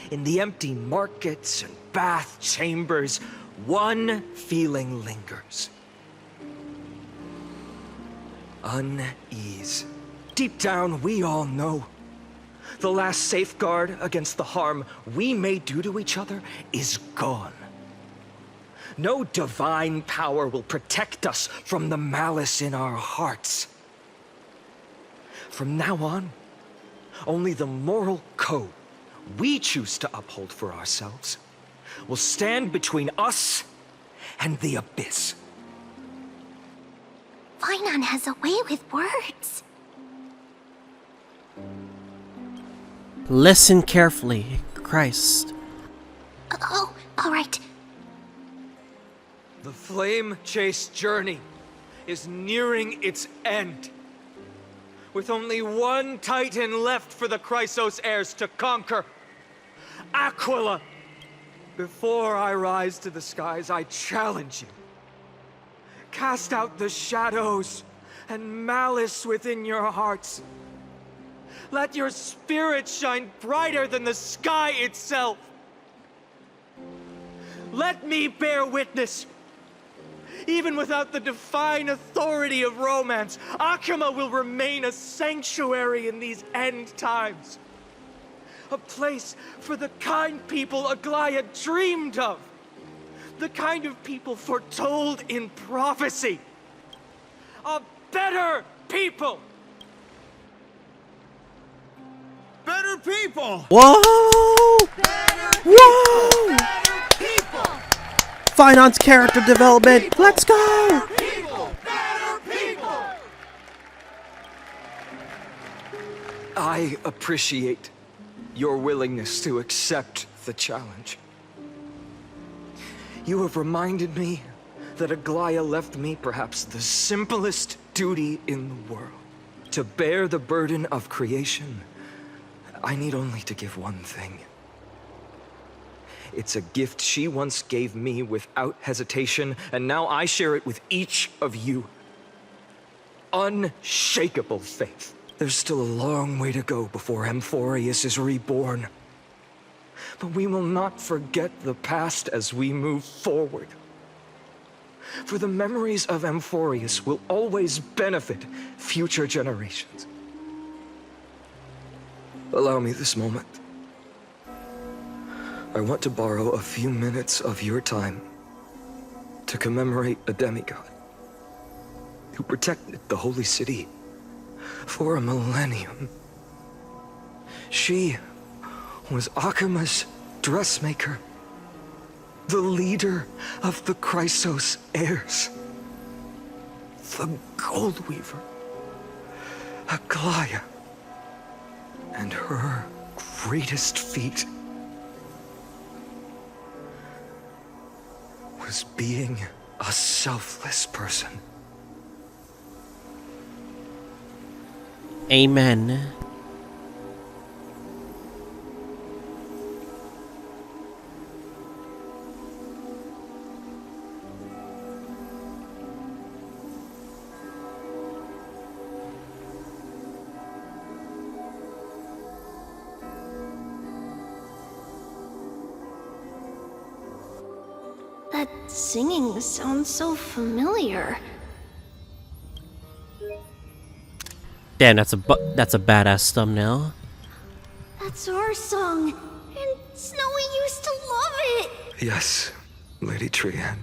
In the empty markets and bath chambers, one feeling lingers. Unease. Deep down, we all know the last safeguard against the harm we may do to each other is gone. No divine power will protect us from the malice in our hearts. From now on, only the moral code we choose to uphold for ourselves will stand between us and the abyss. Phainon has a way with words. Listen carefully, Christ. Oh, all right. The flame chase journey is nearing its end. With only one Titan left for the Chrysos heirs to conquer. Aquila! Before I rise to the skies, I challenge you. Cast out the shadows and malice within your hearts. Let your spirit shine brighter than the sky itself. Let me bear witness. Even without the divine authority of romance, Akama will remain a sanctuary in these end times. A place for the kind people Aglaea dreamed of. The kind of people foretold in prophecy. A better people! Better people! Whoa! Whoa! Phainon's character development. Let's go! I appreciate your willingness to accept the challenge. You have reminded me that Aglaea left me perhaps the simplest duty in the world. To bear the burden of creation, I need only to give one thing. It's a gift she once gave me without hesitation, and now I share it with each of you. Unshakable faith. There's still a long way to go before Amphoreus is reborn. But we will not forget the past as we move forward. For the memories of Amphoreus will always benefit future generations. Allow me this moment. I want to borrow a few minutes of your time to commemorate a demigod who protected the holy city for a millennium. She was Akama's dressmaker, the leader of the Chrysos heirs, the Gold Weaver, Aglaea, and her greatest feat was being a selfless person. Amen. That singing sounds so familiar. Damn, that's a badass thumbnail. That's our song, and Snowy used to love it. Yes, Lady Trian.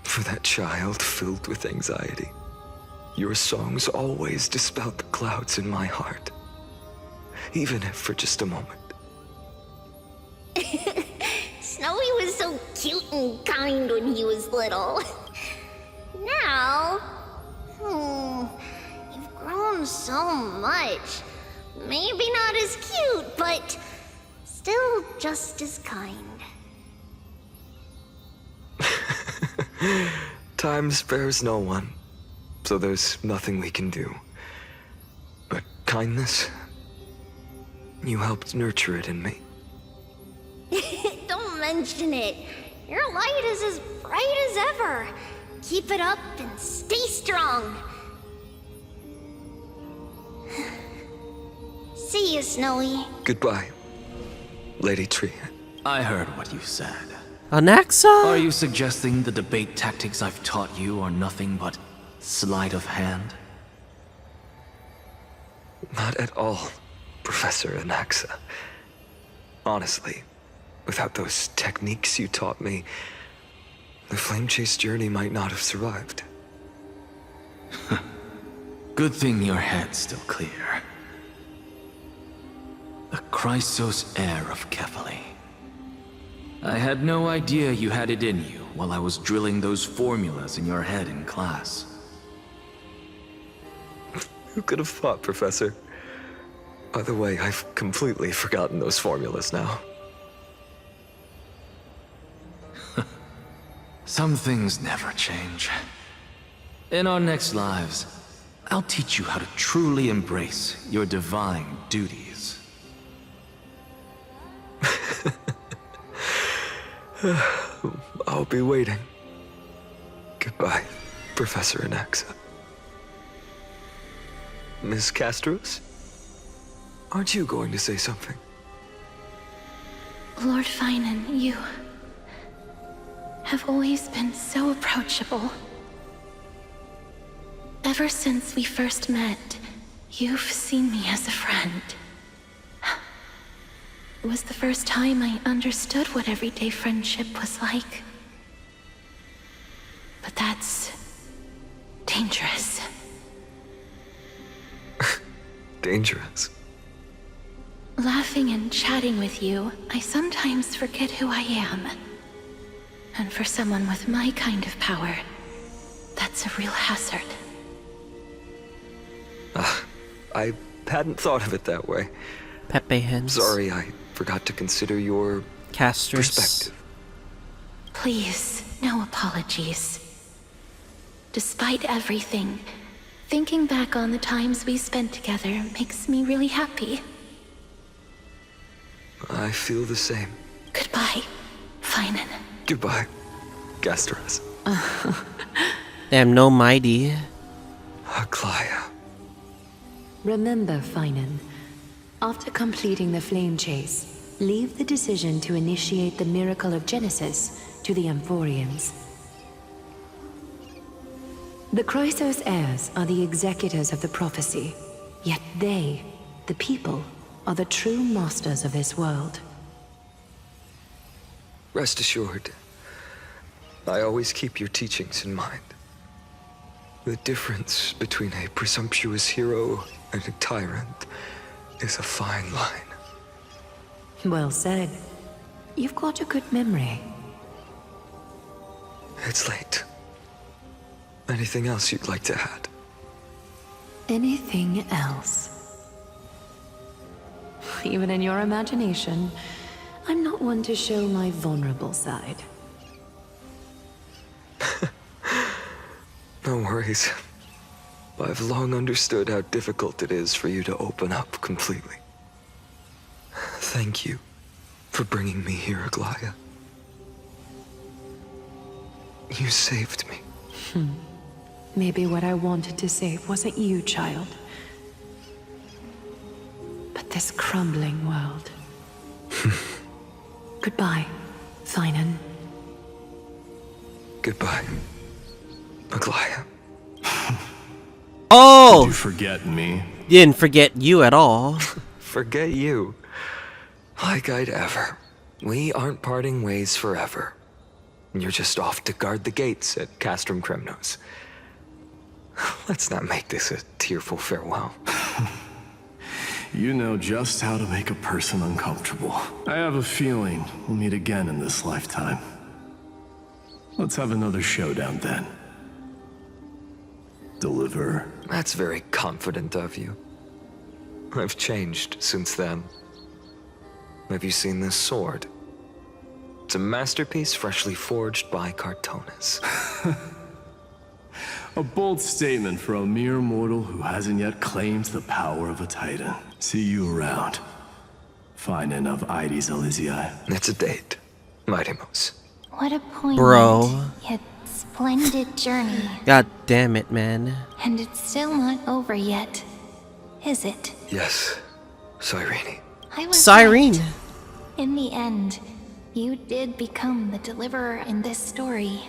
For that child filled with anxiety, your songs always dispelled the clouds in my heart. Even if for just a moment. Snowy was so cute and kind when he was little. Now, you've grown so much. Maybe not as cute, but still just as kind. Time spares no one, so there's nothing we can do. But kindness, you helped nurture it in me. Don't mention it. Your light is as bright as ever. Keep it up and stay strong. See you, Snowy. Goodbye, Lady Trian. I heard what you said. Anaxa? Are you suggesting the debate tactics I've taught you are nothing but sleight of hand? Not at all, Professor Anaxa. Honestly, without those techniques you taught me, the Flame Chase journey might not have survived. Good thing your head's still clear. The Chrysos heir of Kefali. I had no idea you had it in you while I was drilling those formulas in your head in class. Who could have thought, Professor? By the way, I've completely forgotten those formulas now. Some things never change. In our next lives, I'll teach you how to truly embrace your divine duties. I'll be waiting. Goodbye, Professor Anaxa. Miss Castorice? Aren't you going to say something? Lord Phainon, you... have always been so approachable. Ever since we first met, you've seen me as a friend. It was the first time I understood what everyday friendship was like. But that's dangerous. Dangerous? Laughing and chatting with you, I sometimes forget who I am. And for someone with my kind of power, that's a real hazard. I hadn't thought of it that way. Pepe hens. Sorry, I forgot to consider your Castorice. perspective. Please, no apologies. Despite everything, thinking back on the times we spent together makes me really happy. I feel the same. Goodbye, Phainon. Goodbye, Castorice. Damn, no mighty. Aglaea. Remember, Phainon, after completing the flame chase, leave the decision to initiate the miracle of Genesis to the Amphoreans. The Chrysos heirs are the executors of the prophecy, yet they, the people, are the true masters of this world. Rest assured, I always keep your teachings in mind. The difference between a presumptuous hero and a tyrant is a fine line. Well said. You've got a good memory. It's late. Anything else you'd like to add? Anything else? Even in your imagination, I'm not one to show my vulnerable side. No worries. I've long understood how difficult it is for you to open up completely. Thank you for bringing me here, Aglaea. You saved me. Maybe what I wanted to save wasn't you, child, but this crumbling world. Goodbye, Phainon. Goodbye, Aglaea. Oh! Did you forget me? Didn't forget you at all. Forget you? Like I'd ever. We aren't parting ways forever. You're just off to guard the gates at Castrum Kremnos. Let's not make this a tearful farewell. You know just how to make a person uncomfortable. I have a feeling we'll meet again in this lifetime. Let's have another showdown then. Deliver. That's very confident of you. I've changed since then. Have you seen this sword? It's a masterpiece freshly forged by Cartonis. A bold statement for a mere mortal who hasn't yet claimed the power of a titan. See you around. Phainon of Ides Elysiae. It's a date, Mightimos. What a poignant, Bro. yet splendid journey. God damn it, man. And it's still not over yet, is it? Yes, Cyrene. I was Cyrene. right. In the end, you did become the deliverer in this story.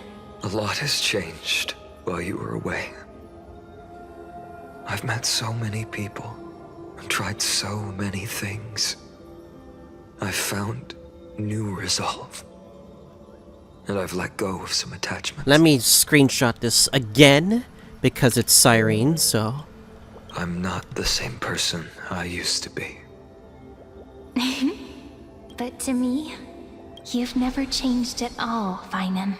A lot has changed while you were away. I've met so many people and tried so many things. I've found new resolve. And I've let go of some attachments. Let me screenshot this again because it's Cyrene, so. I'm not the same person I used to be. But to me, you've never changed at all, Phainon.